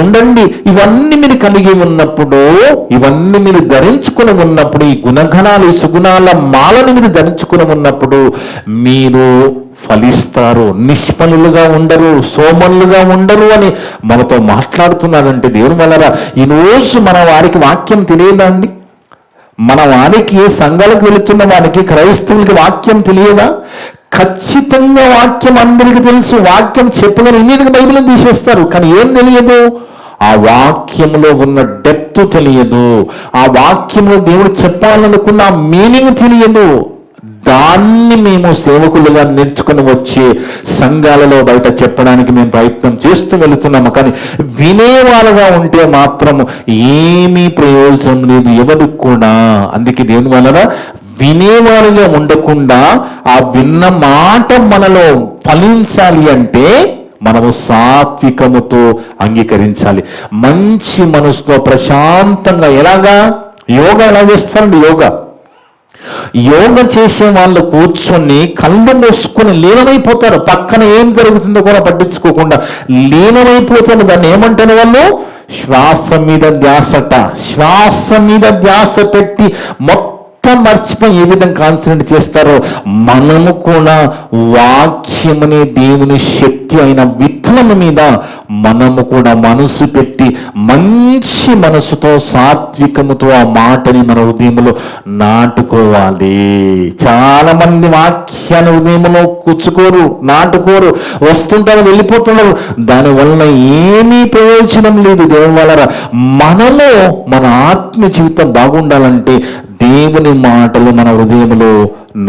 Speaker 1: ఉండండి. ఇవన్నీ మీరు కలిగి ఉన్నప్పుడు, ఇవన్నీ మీరు ధరించుకొని ఉన్నప్పుడు, ఈ గుణగణాలు, ఈ సుగుణాల మాలను మీరు ధరించుకొని ఉన్నప్పుడు మీరు ఫలిస్తారు, నిష్ఫలులుగా ఉండరు, సోమరులుగా ఉండరు అని మనతో మాట్లాడుతున్నాడంటే దేవుని వలన ఈరోజు మన వారికి వాక్యం తెలియదా అండి? మన వారికి, సంఘాలకు వెళుతున్న వారికి, క్రైస్తవులకి వాక్యం తెలియదా? ఖచ్చితంగా వాక్యం అందరికీ తెలుసు. వాక్యం చెప్పగానే ఇమ్మీడియట్గా బైబిల్ని తీసేస్తారు. కానీ ఏం తెలియదు? ఆ వాక్యంలో ఉన్న డెప్త్ తెలియదు. ఆ వాక్యంలో దేవుడు చెప్పాలనుకున్న ఆ మీనింగ్ తెలియదు. దాన్ని మేము సేవకులుగా నేర్చుకుని వచ్చి సంఘాలలో బయట చెప్పడానికి మేము ప్రయత్నం చేస్తూ వెళుతున్నాము. కానీ వినేవాళ్ళగా ఉంటే మాత్రం ఏమీ ప్రయోజనం లేదు ఎవరికి కూడా. అందుకే దేని వలన వినేవారుగా ఉండకుండా ఆ విన్న మాట మనలో ఫలించాలి అంటే మనము సాత్వికముతో అంగీకరించాలి. మంచి మనసుతో ప్రశాంతంగా. ఎలాగా? యోగా ఎలా చేస్తారండి? యోగ చేసే వాళ్ళు కూర్చొని కళ్ళు మూసుకొని లీనమైపోతారు. పక్కన ఏం జరుగుతుందో కూడా పట్టించుకోకుండా లీనమైపోతారు. దాన్ని ఏమంటారు వాళ్ళు? శ్వాస మీద ధ్యాస పెట్టి మొత్తం మర్చిపోయి ఏ విధంగా కాన్సన్ట్రేట్ చేస్తారో మనము కూడా వాక్యమనే దేవుని శక్తి అయిన విత్తనము మీద మనము కూడా మనసు పెట్టి మంచి మనసుతో సాత్వికముతో ఆ మాటని మన హృదయంలో నాటుకోవాలి. చాలా మంది వాక్యాన్ని హృదయంలో నాటుకోరు, వస్తుంటారు, వెళ్ళిపోతున్నారు. దానివల్ల ఏమీ ప్రయోజనం లేదు. దేవుని వలన మనలో మన ఆత్మ జీవితం బాగుండాలంటే దేవుని మాటలు మన హృదయంలో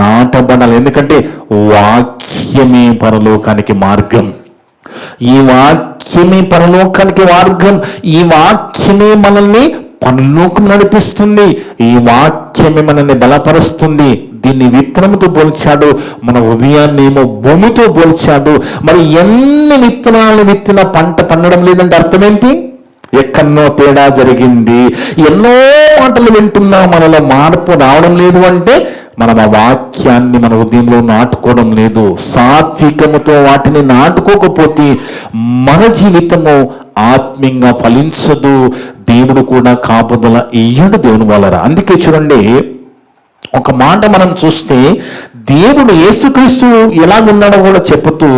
Speaker 1: నాటబడాలి. ఎందుకంటే వాక్యమే పరలోకానికి మార్గం. ఈ వాక్యమే పరలోకానికి మార్గం. ఈ వాక్యమే మనల్ని పరలోకం నడిపిస్తుంది. ఈ వాక్యమే మనల్ని బలపరుస్తుంది. దీన్ని విత్తనముతో పోల్చాడు, మన హృదయాన్ని ఏమో భూమితో పోల్చాడు. మరి ఎన్ని విత్తనాలు విత్తిన పంట పండడం లేదంటే అర్థం ఏంటి? ఎక్కడో తేడా జరిగింది. ఎన్నో మాటలు వింటున్నా మనలో మార్పు రావడం లేదు అంటే మనం ఆ వాక్యాన్ని మన హృదయంలో నాటుకోవడం లేదు. సాత్వికముతో వాటిని నాటుకోకపోతే మన జీవితము ఆత్మీయంగా ఫలించదు. దేవుడు కూడా కాపుదల ఇయ్యడు దేవుని వలన. అందుకే చూడండి, ఒక మాట మనం చూస్తే దేవుడు యేసుక్రీస్తు ఎలాగున్నాడో కూడా చెబుతూ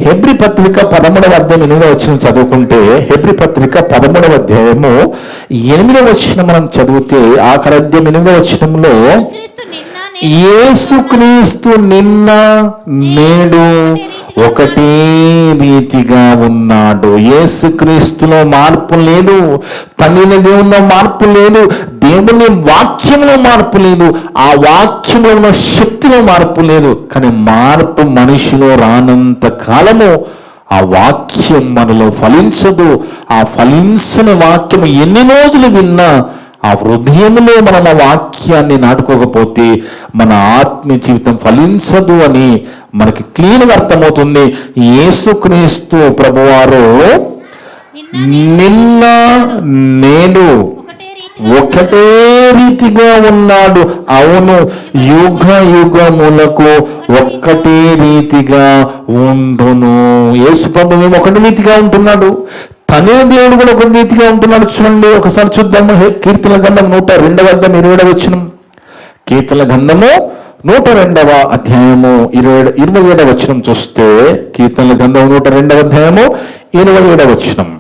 Speaker 1: హెబ్రీ పత్రిక 13వ అధ్యాయం 8వ వచనం చదువుకుంటే, హెబ్రీ పత్రిక 13వ అధ్యాయము 8వ వచనం మనం చదివితే, ఆఖరి అధ్యాయం 8వ వచనంలో యేసుక్రీస్తు నిన్న నేడు ఒకటే రీతిగా ఉన్నాడు. యేసుక్రీస్తులో మార్పు లేదు, తండ్రి దేవునిలో మార్పు లేదు, దేవుని వాక్యంలో మార్పు లేదు, ఆ వాక్యంలో ఉన్న శక్తిలో మార్పు లేదు. కానీ మార్పు మనిషిలో రానంత కాలము ఆ వాక్యం మనలో ఫలించదు. ఆ ఫలించిన వాక్యం ఎన్ని రోజులు విన్నా ఆ హృదయంలో మనం ఆ వాక్యాన్ని నాటుకోకపోతే మన ఆత్మీయ జీవితం ఫలించదు అని మనకి క్లీన్గా అర్థమవుతుంది. యేసుక్రీస్తు ప్రభువారు నిన్న నేడు ఒకటే రీతిగా ఉన్నాడు. అవును, యుగ యుగములకు ఒక్కటే రీతిగా ఉండును. యేసు ప్రభు మేము ఒకటి రీతిగా ఉంటున్నాడు, తనే దేవుడు కూడా ఒక రీతిగా ఉంటున్నాడు. చూడండి, ఒకసారి చూద్దాము. కీర్తన గ్రంథం 102వ అధ్యాయం 27వ వచనం. కీర్తన గ్రంథము 102వ అధ్యాయము 27వ వచనం చూస్తే, కీర్తన గ్రంథం 102వ అధ్యాయము 27వ వచనం.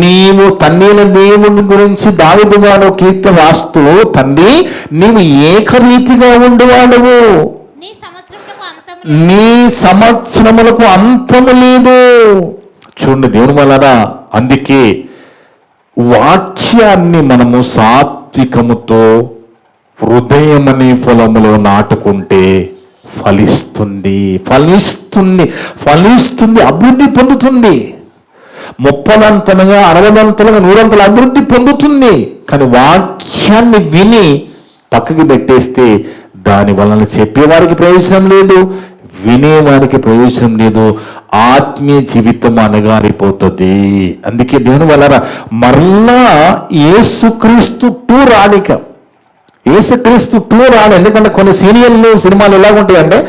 Speaker 1: నీవు తండ్రి దేవుని గురించి దావీదు గారు కీర్తన రాస్తూ, తండ్రి నీవు ఏకరీతిగా ఉండువాడవు, నీ సంవత్సరములకు అంతము లేదు. చూడండి దేవుని వలన. అందుకే వాక్యాన్ని మనము సాత్వికముతో హృదయమనే పొలములో నాటుకుంటే ఫలిస్తుంది, అభివృద్ధి పొందుతుంది. 30ంతలుగా 60ంతలుగా 100ంతలు అభివృద్ధి పొందుతుంది. కానీ వాక్యాన్ని విని పక్కకి పెట్టేస్తే దాని వలన చెప్పేవారికి ప్రయోజనం లేదు, వినేవానికి ప్రయోజనం లేదు, ఆత్మీయ జీవితం అనగారిపోతుంది. అందుకే దేవుని వలన మరలా యేసుక్రీస్తు 2 రానిక, యేసుక్రీస్తు 2 రాడు. ఎందుకంటే కొన్ని సినిమాలు ఎలాగుంటాయంటే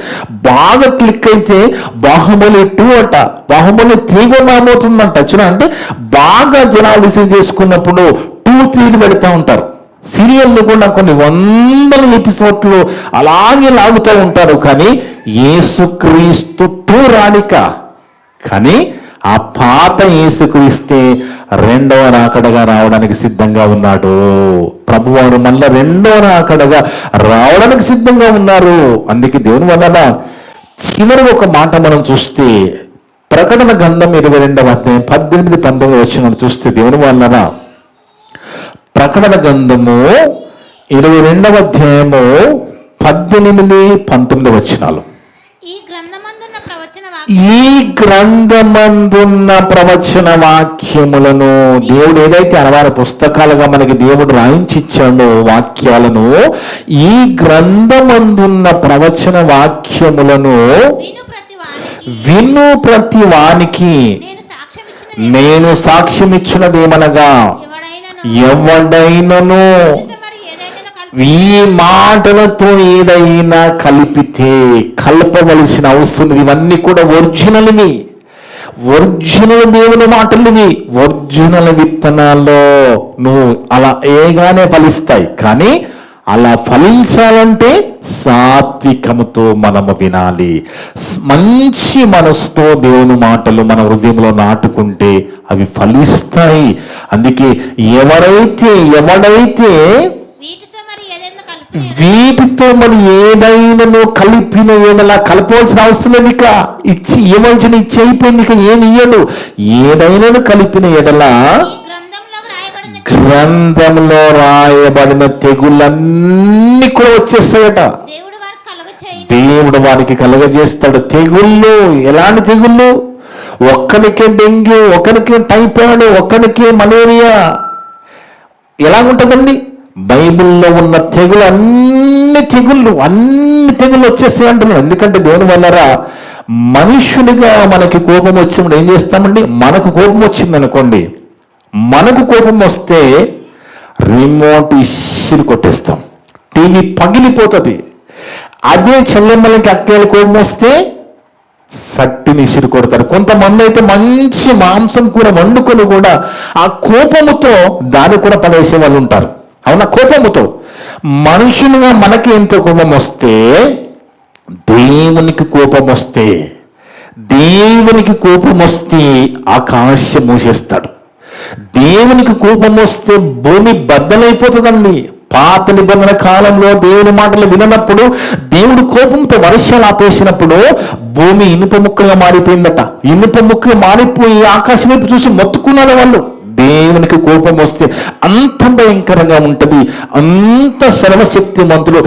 Speaker 1: బాగా క్లిక్ అయితే బాహుబలి 2 అట, బాహుబలి 3 కూడా రాబోతుందంట. చూడ అంటే బాగా జనాలు రిసీవ్ చేసుకున్నప్పుడు 2, 3 పెడతా ఉంటారు. సీరియల్లు కూడా కొన్ని 100 ఎపిసోడ్లు అలాగే లాగుతూ ఉంటారు. కానీ యేసుక్రీస్తు 2 రానిక. కానీ ఆ పాత యేసుక్రీస్తే 2వ రాకడగా రావడానికి సిద్ధంగా ఉన్నాడు. ప్రభువారు మళ్ళా 2వ రాకడగా రావడానికి సిద్ధంగా ఉన్నారు. అందుకే దేవుని వలన చివరి ఒక మాట మనం చూస్తే ప్రకటన గ్రంథం 22వ అధ్యాయం 18-19 వచనాలు చూస్తే దేవుని వలన ప్రకటన గ్రంథము 22వ అధ్యాయము 18-19 వచనాలు. ఈ గ్రంథమందున్న ప్రవచన వాక్యములను దేవుడు ఏదైతే 60 పుస్తకాలుగా మనకి దేవుడు రాయించిచ్చాడో వాక్యాలను, ఈ గ్రంథమందున్న ప్రవచన వాక్యములను విను ప్రతి వానికి నేను సాక్ష్యం ఇచ్చినదేమనగా, ఎవడైనను ఈ మాటలతో ఏదైనా కలిపితే, కలపవలసిన అవసరం, ఇవన్నీ కూడా ఒరిజినల్వి, ఒరిజినల్ దేవుని మాటలువి, ఒరిజినల్ విత్తనాల్లో నువ్వు అలా ఏగానే ఫలిస్తాయి. కానీ అలా ఫలించాలంటే సాత్వికముతో మనము వినాలి. మంచి మనసుతో దేవుని మాటలు మన హృదయంలో నాటుకుంటే అవి ఫలిస్తాయి. అందుకే ఎవడైతే వీటితో మరి ఏదైనా కలిపిన ఏదైనా కలపవలసిన అవసరం లేదు. ఇక ఇచ్చి ఏమల్సిన ఇచ్చి అయిపోయింది, ఇక ఏమి ఇయ్యడు. ఏదైనా కలిపిన ఎడల గ్రంథంలో రాయబడిన తెగుళ్ళన్నీ కూడా వచ్చేస్తాయట. దేవుడు వారికి కలుగజేస్తాడు తెగుళ్ళు. ఎలాంటి తెగుళ్ళు? ఒక్కరికే డెంగ్యూ, ఒకరికి టైఫాయిడ్, ఒకరికి మలేరియా. ఎలాగుంటుందండి? బైబిల్లో ఉన్న తెగులు అన్ని తెగుళ్ళు వచ్చేస్తాయి అంటున్నాడు. ఎందుకంటే దేవుని వల్లరా మనుషునిగా మనకి కోపం వచ్చినప్పుడు ఏం చేస్తామండి? మనకు కోపం వచ్చింది అనుకోండి, మనకు కోపం వస్తే రిమోట్ ఇసిరి కొట్టేస్తాం, టీవీ పగిలిపోతుంది. అదే చెల్లెమ్మలకి అక్కయ్యల కోపం వస్తే సట్టిని ఇసిరి కొడతారు. కొంతమంది అయితే మంచి మాంసం కూర వండుకొని కూడా ఆ కోపముతో దాన్ని కూడా పడేసే వాళ్ళు ఉంటారు. అవునా? కోపముతో. మనుషులుగా మనకి ఎంత కోపం వస్తే, దేవునికి కోపం వస్తే ఆకాశం మూసేస్తాడు. దేవునికి కోపం వస్తే భూమి బద్దలైపోతుందండి. పాత నిబంధన కాలంలో దేవుని మాటలు విననప్పుడు, దేవుడు కోపంతో వర్షాలు ఆపేసినప్పుడు భూమి ఇనుప ముక్కగా మారిపోయిందట. ఇనుప ముక్కగా మారిపోయి ఆకాశం వైపు చూసి మొత్తుకున్నారు వాళ్ళు. దేవునికి కోపం వస్తే అంత భయంకరంగా ఉంటుంది, అంత సర్వశక్తిమంతుడు.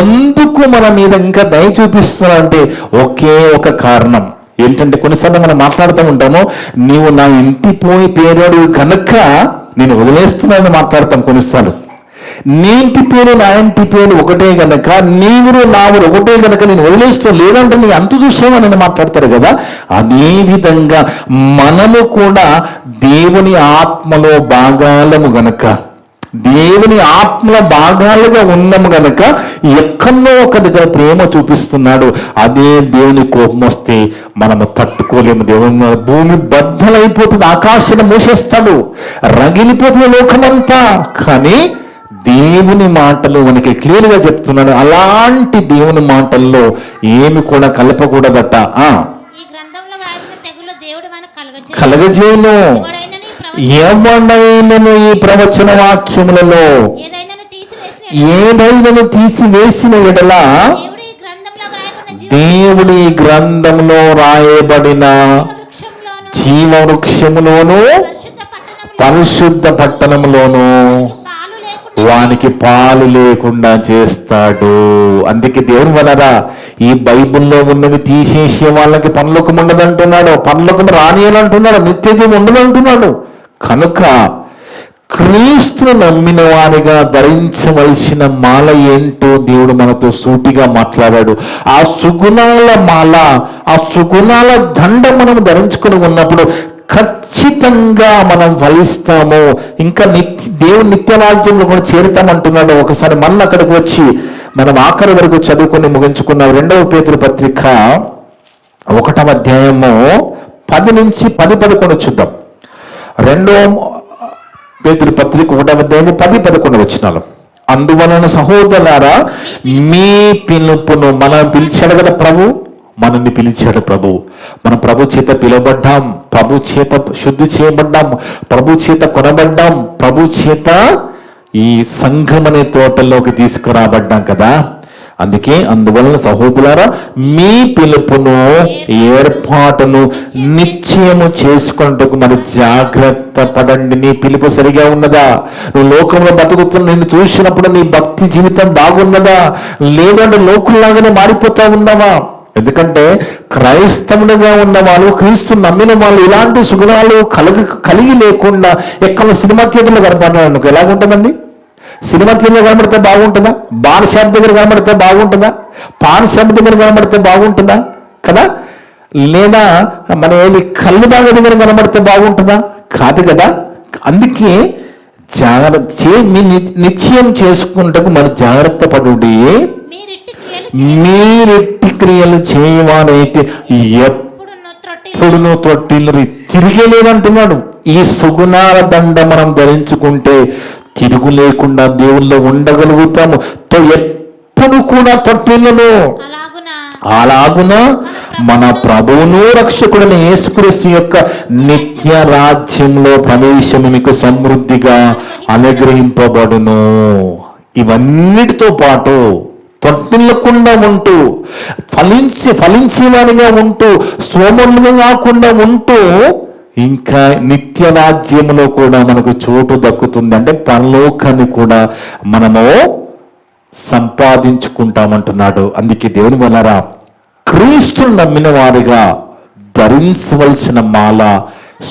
Speaker 1: ఎందుకు మన మీద ఇంకా దయ చూపిస్తున్నారంటే ఒకే ఒక కారణం ఏంటంటే, కొన్నిసార్లు మనం మాట్లాడుతూ ఉంటాము, నీవు నా ఇంటి పేరోడు కనుక నేను వదిలేస్తున్నానని మాట్లాడతాం. కొన్నిసార్లు నీ ఇంటి పేరు నా ఇంటి పేరు ఒకటే గనక, నీవురు నావురు ఒకటే గనక నేను వదిలేస్తాను, లేదంటే నీ అంతు చూసామని మాట్లాడతారు కదా. అదే విధంగా మనము కూడా దేవుని ఆత్మలో భాగాలము గనక, దేవుని ఆత్మల భాగాలుగా ఉన్నాము గనక ఎక్కడో ఒక దగ్గర ప్రేమ చూపిస్తున్నాడు. అదే దేవుని కోపం వస్తే మనము తట్టుకోలేము. దేవుని భూమి బద్దలైపోతుంది, ఆకాశాన్ని మూసేస్తాడు, రగిలిపోతుంది లోకమంతా. కానీ దేవుని మాటలు మనకి క్లియర్గా చెప్తున్నాడు, అలాంటి దేవుని మాటల్లో ఏమి కూడా కలపకూడదట. కలగజేయును. ఎవడైనను ఈ ప్రవచన వాక్యములలో ఏదైనా తీసివేసిన ఎడల దేవుడి గ్రంథంలో రాయబడిన జీవవృక్షములోను పరిశుద్ధ పట్టణంలోను వానికి పాలు లేకుండా చేస్తాడు. అందుకే దేవుని వలరా ఈ బైబిల్లో ఉన్నవి తీసేసే వాళ్ళకి పరలోకం ఉండదంటున్నాడు, పరలోకం రానియాలంటున్నాడు, నిత్యజీవం ఉండదంటున్నాడు. కనుక క్రీస్తును నమ్మిన వారిగా ధరించవలసిన మాల ఏంటో దేవుడు మనతో సూటిగా మాట్లాడాడు. ఆ సుగుణాల మాల, ఆ సుగుణాల దండ మనం ధరించుకుని ఉన్నప్పుడు ఖచ్చితంగా మనం ఫలిస్తాము. ఇంకా దేవుని నిత్యరాజ్యంలో కూడా చేరుతామంటున్నాడు. ఒకసారి మళ్ళీ అక్కడికి వచ్చి మనం ఆఖరి వరకు చదువుకొని ముగించుకున్నాం. 2వ పేతురు పత్రిక 1వ అధ్యాయము 10 నుంచి 10-11 చూద్దాం. 2వ పేతురు పత్రిక 1వ అధ్యాయము 10-11 వచనాలు. అందువలన సహోదరులారా, మీ పిలుపును మనం పిలిచాడు కదా ప్రభు, మనల్ని పిలిచాడు ప్రభు. మనం ప్రభు చేత పిలువబడ్డాం, ప్రభు చేత శుద్ధి చేయబడ్డాం, ప్రభు చేత కొనబడ్డాం, ప్రభు చేత ఈ సంఘం అనే తోటల్లోకి తీసుకురాబడ్డాం కదా. అందుకే అందువలన సహోదరులారా, మీ పిలుపును ఏర్పాటును నిశ్చయము చేసుకున్నట్టుకు మరి జాగ్రత్త పడండి. నీ పిలుపు సరిగా ఉన్నదా? నువ్వు లోకంలో బతుకుతున్న నిన్ను చూసినప్పుడు నీ భక్తి జీవితం బాగున్నదా? లేదంటే లోకుల్లాగానే మారిపోతా ఉన్నావా? ఎందుకంటే క్రైస్తవులుగా ఉన్న వాళ్ళు, క్రీస్తు నమ్మిన వాళ్ళు ఇలాంటి సుగుణాలు కలిగి లేకుండా ఎక్కడ సినిమా థియేటర్లో కనపడడానికి ఎలాగుంటుందండి? సినిమా థియేటర్లో కనబడితే బాగుంటుందా? బార్ షాప్ దగ్గర కనబడితే బాగుంటుందా? పాన్ షాప్ దగ్గర కనబడితే బాగుంటుందా కదా? లేదా మన కళ్ళు బాగా దగ్గర కనబడితే బాగుంటుందా? కాదు కదా. అందుకే జాగ్రత్త నిశ్చయం చేసుకుంటకు మరి జాగ్రత్త పడుడి. మీరెట్టి క్రియలు చేయవారైతే ఎప్పుడునూ తొట్టిల్లు తిరిగేలేదంటున్నాడు. ఈ సుగుణాల దండ మనం ధరించుకుంటే తిరుగు లేకుండా దేవుల్లో ఉండగలుగుతాము. ఎప్పుడు కూడా తొట్టిల్లను అలాగున మన ప్రభువును రక్షకుడైన యేసుక్రీస్తు యొక్క నిత్య రాజ్యంలో ప్రవేశము మీకు సమృద్ధిగా అనుగ్రహింపబడును. ఇవన్నిటితో పాటు తొట్టిల్లకుండా ఉంటూ ఫలించేవారిగా ఉంటూ సోమరులుగా కాకుండా ఉంటూ ఇంకా నిత్య రాజ్యంలో కూడా మనకు చోటు దక్కుతుంది. అంటే పరలోకాన్ని కూడా మనము సంపాదించుకుంటామంటున్నాడు. అందుకే దేవుని వలన క్రీస్తును నమ్మిన వారిగా ధరించవలసిన మాల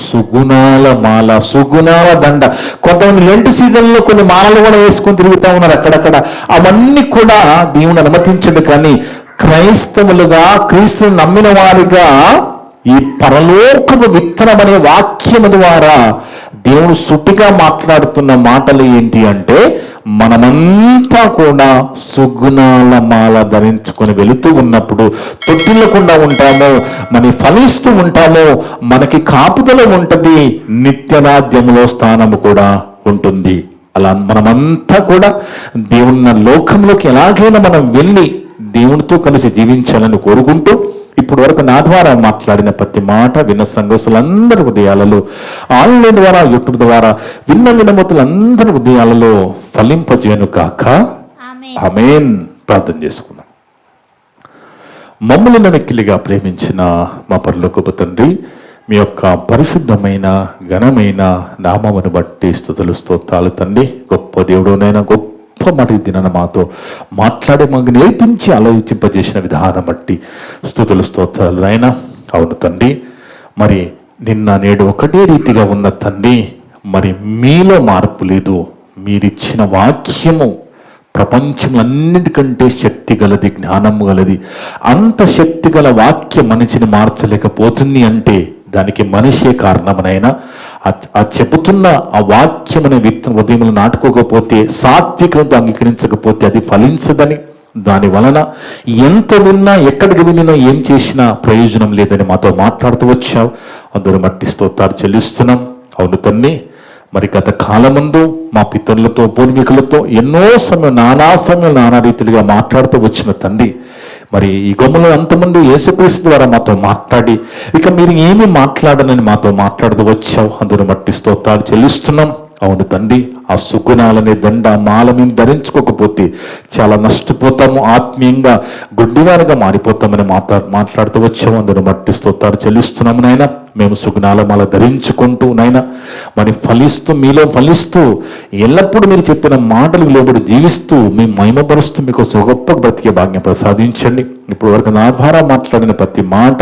Speaker 1: సుగుణాల మాల, సుగుణాల దండ. కొంతమంది లెంట్ సీజన్లో కొన్ని మాలలు కూడా వేసుకొని తిరుగుతూ ఉన్నారు అక్కడక్కడ. అవన్నీ కూడా దేవుని అనుమతించడు. కానీ క్రైస్తవులుగా, క్రీస్తును నమ్మిన వారిగా ఈ పరలోకపు విత్తనం అనే వాక్యము ద్వారా దేవుడు సుటిగా మాట్లాడుతున్న మాటలు ఏంటి అంటే, మనమంతా కూడా సుగుణాల మాల ధరించుకొని వెళుతూ ఉన్నప్పుడు తొట్టిల్లకుండా ఉంటాము, మనం ఫలిస్తూ ఉంటాము, మనకి కాపుదల ఉంటుంది, నిత్యరాజ్యంలో స్థానము కూడా ఉంటుంది. అలా మనమంతా కూడా దేవుని లోకంలోకి ఎలాగైనా మనం వెళ్ళి దేవునితో కలిసి జీవించాలని కోరుకుంటూ, ఇప్పుడు వరకు నా ద్వారా మాట్లాడిన ప్రతి మాట విన్న సంఘస్థులందరి హృదయాలలో, ఆన్లైన్ ద్వారా, యూట్యూబ్ ద్వారా విన్న వినమతులందరి హృదయాలలో ఫలింపజేయను కాక. ఆమేన్. ప్రార్థన చేసుకుందాం. మమ్మల్ని నెక్కిలిగా ప్రేమించిన మా పరలోకపు తండ్రి, మీ యొక్క పరిశుద్ధమైన ఘనమైన నామమును బట్టి స్తుతులు స్తోత్రాలు తండ్రి. గొప్ప దేవుడునైనా గొప్ప మరి దినాన మాతో మాట్లాడి మాకు నేర్పించి ఆలోచింపజేసిన విధానం బట్టి స్తుతులు స్తోత్రాలు నాయనా. అవును తండ్రి, మరి నిన్న నేడు ఒకటే రీతిగా ఉన్న తండ్రి, మరి మీలో మార్పు లేదు. మీరిచ్చిన వాక్యము ప్రపంచంలన్నిటికంటే శక్తి గలది, జ్ఞానము గలది. అంత శక్తి గల వాక్యం మనిషిని మార్చలేకపోతుంది అంటే దానికి మనిషే కారణమనైనా ఆ చెబుతున్న ఆ వాక్యమనే ఉదయములు నాటుకోకపోతే, సాత్వికంతో అంగీకరించకపోతే అది ఫలించదని, దాని వలన ఎంత విన్నా, ఎక్కడికి వెళ్ళినా, ఏం చేసినా ప్రయోజనం లేదని మాతో మాట్లాడుతూ వచ్చావు. అందరూ మట్టి స్తోత్రాలు చెల్లిస్తున్నాం. అవును తండ్రి, మరి గత కాలమందు మా పితరులతో, పూర్వీకులతో ఎన్నో సమయం, నానా సమయం, నానా రీతిలుగా మాట్లాడుతూ వచ్చిన తండ్రి, మరి ఈ గొమ్మలో అంతమంది యేసుక్రీస్తు ద్వారా మాతో మాట్లాడి, ఇక మీరు ఏమి మాట్లాడనని మాతో మాట్లాడుతూ వచ్చావు. అందరూ మట్టి స్తోత్రాలు చెల్లిస్తున్నాం. అవును తండ్రి, ఆ సుగుణాలనే దండ మాల మేము ధరించుకోకపోతే చాలా నష్టపోతాము, ఆత్మీయంగా గుడ్డివారుగా మారిపోతామని మాట్లాడుతూ వచ్చాము. అందరూ మట్టి స్తోత్రాలు చెల్లిస్తున్నాము నాయన. మేము సుగుణాలమాల ధరించుకుంటూ నాయన మరి ఫలిస్తూ, మీలో ఫలిస్తూ, ఎల్లప్పుడూ మీరు చెప్పిన మాటలకు లోబడి జీవిస్తూ, మీ మహిమపరుస్తూ మీకు గొప్ప బ్రతికే భాగ్యం ప్రసాదించండి. ఇప్పుడు వరకు నా ద్వారా మాట్లాడిన ప్రతి మాట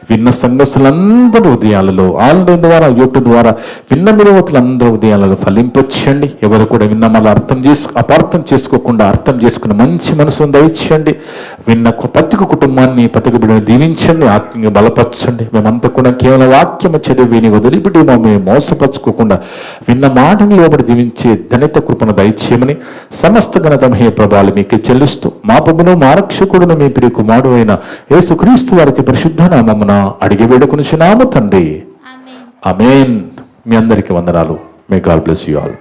Speaker 1: విన్న సంఘస్థులందరూ ఉదయాలలో, ఆన్లైన్ ద్వారా, యూట్యూబ్ ద్వారా విన్న మిరవతులందరూ ఉదయాలలో ఫలింపచ్చండి. ఎవరు కూడా విన్న మళ్ళీ అపార్థం చేసుకోకుండా అర్థం చేసుకున్న మంచి మనసును దయచేయండి. విన్న ప్రతి కుటుంబాన్ని, ప్రతి బిడ్డను దీవించండి, ఆత్మీయంగా బలపరచండి. మేమంతా కూడా కేవలం వాక్యము చదివిని వదిలిపెట్టి మేము మోసపరచుకోకుండా విన్న మాటలు లోబడి దీవించే ధన్యత కృపను దయచేయమని సమస్త ఘనత మహే ప్రభావాలు మీకు చెల్లిస్తూ మా ప్రభువును మా రక్షకుడును మీ ప్రియ కుమారుడు అయిన యేసుక్రీస్తు వారికి పరిశుద్ధ నామమున అడిగి వేడుకొనుచున్నాము తండ్రి. ఆమేన్. మీ అందరికీ వందనాలు. May God bless you all.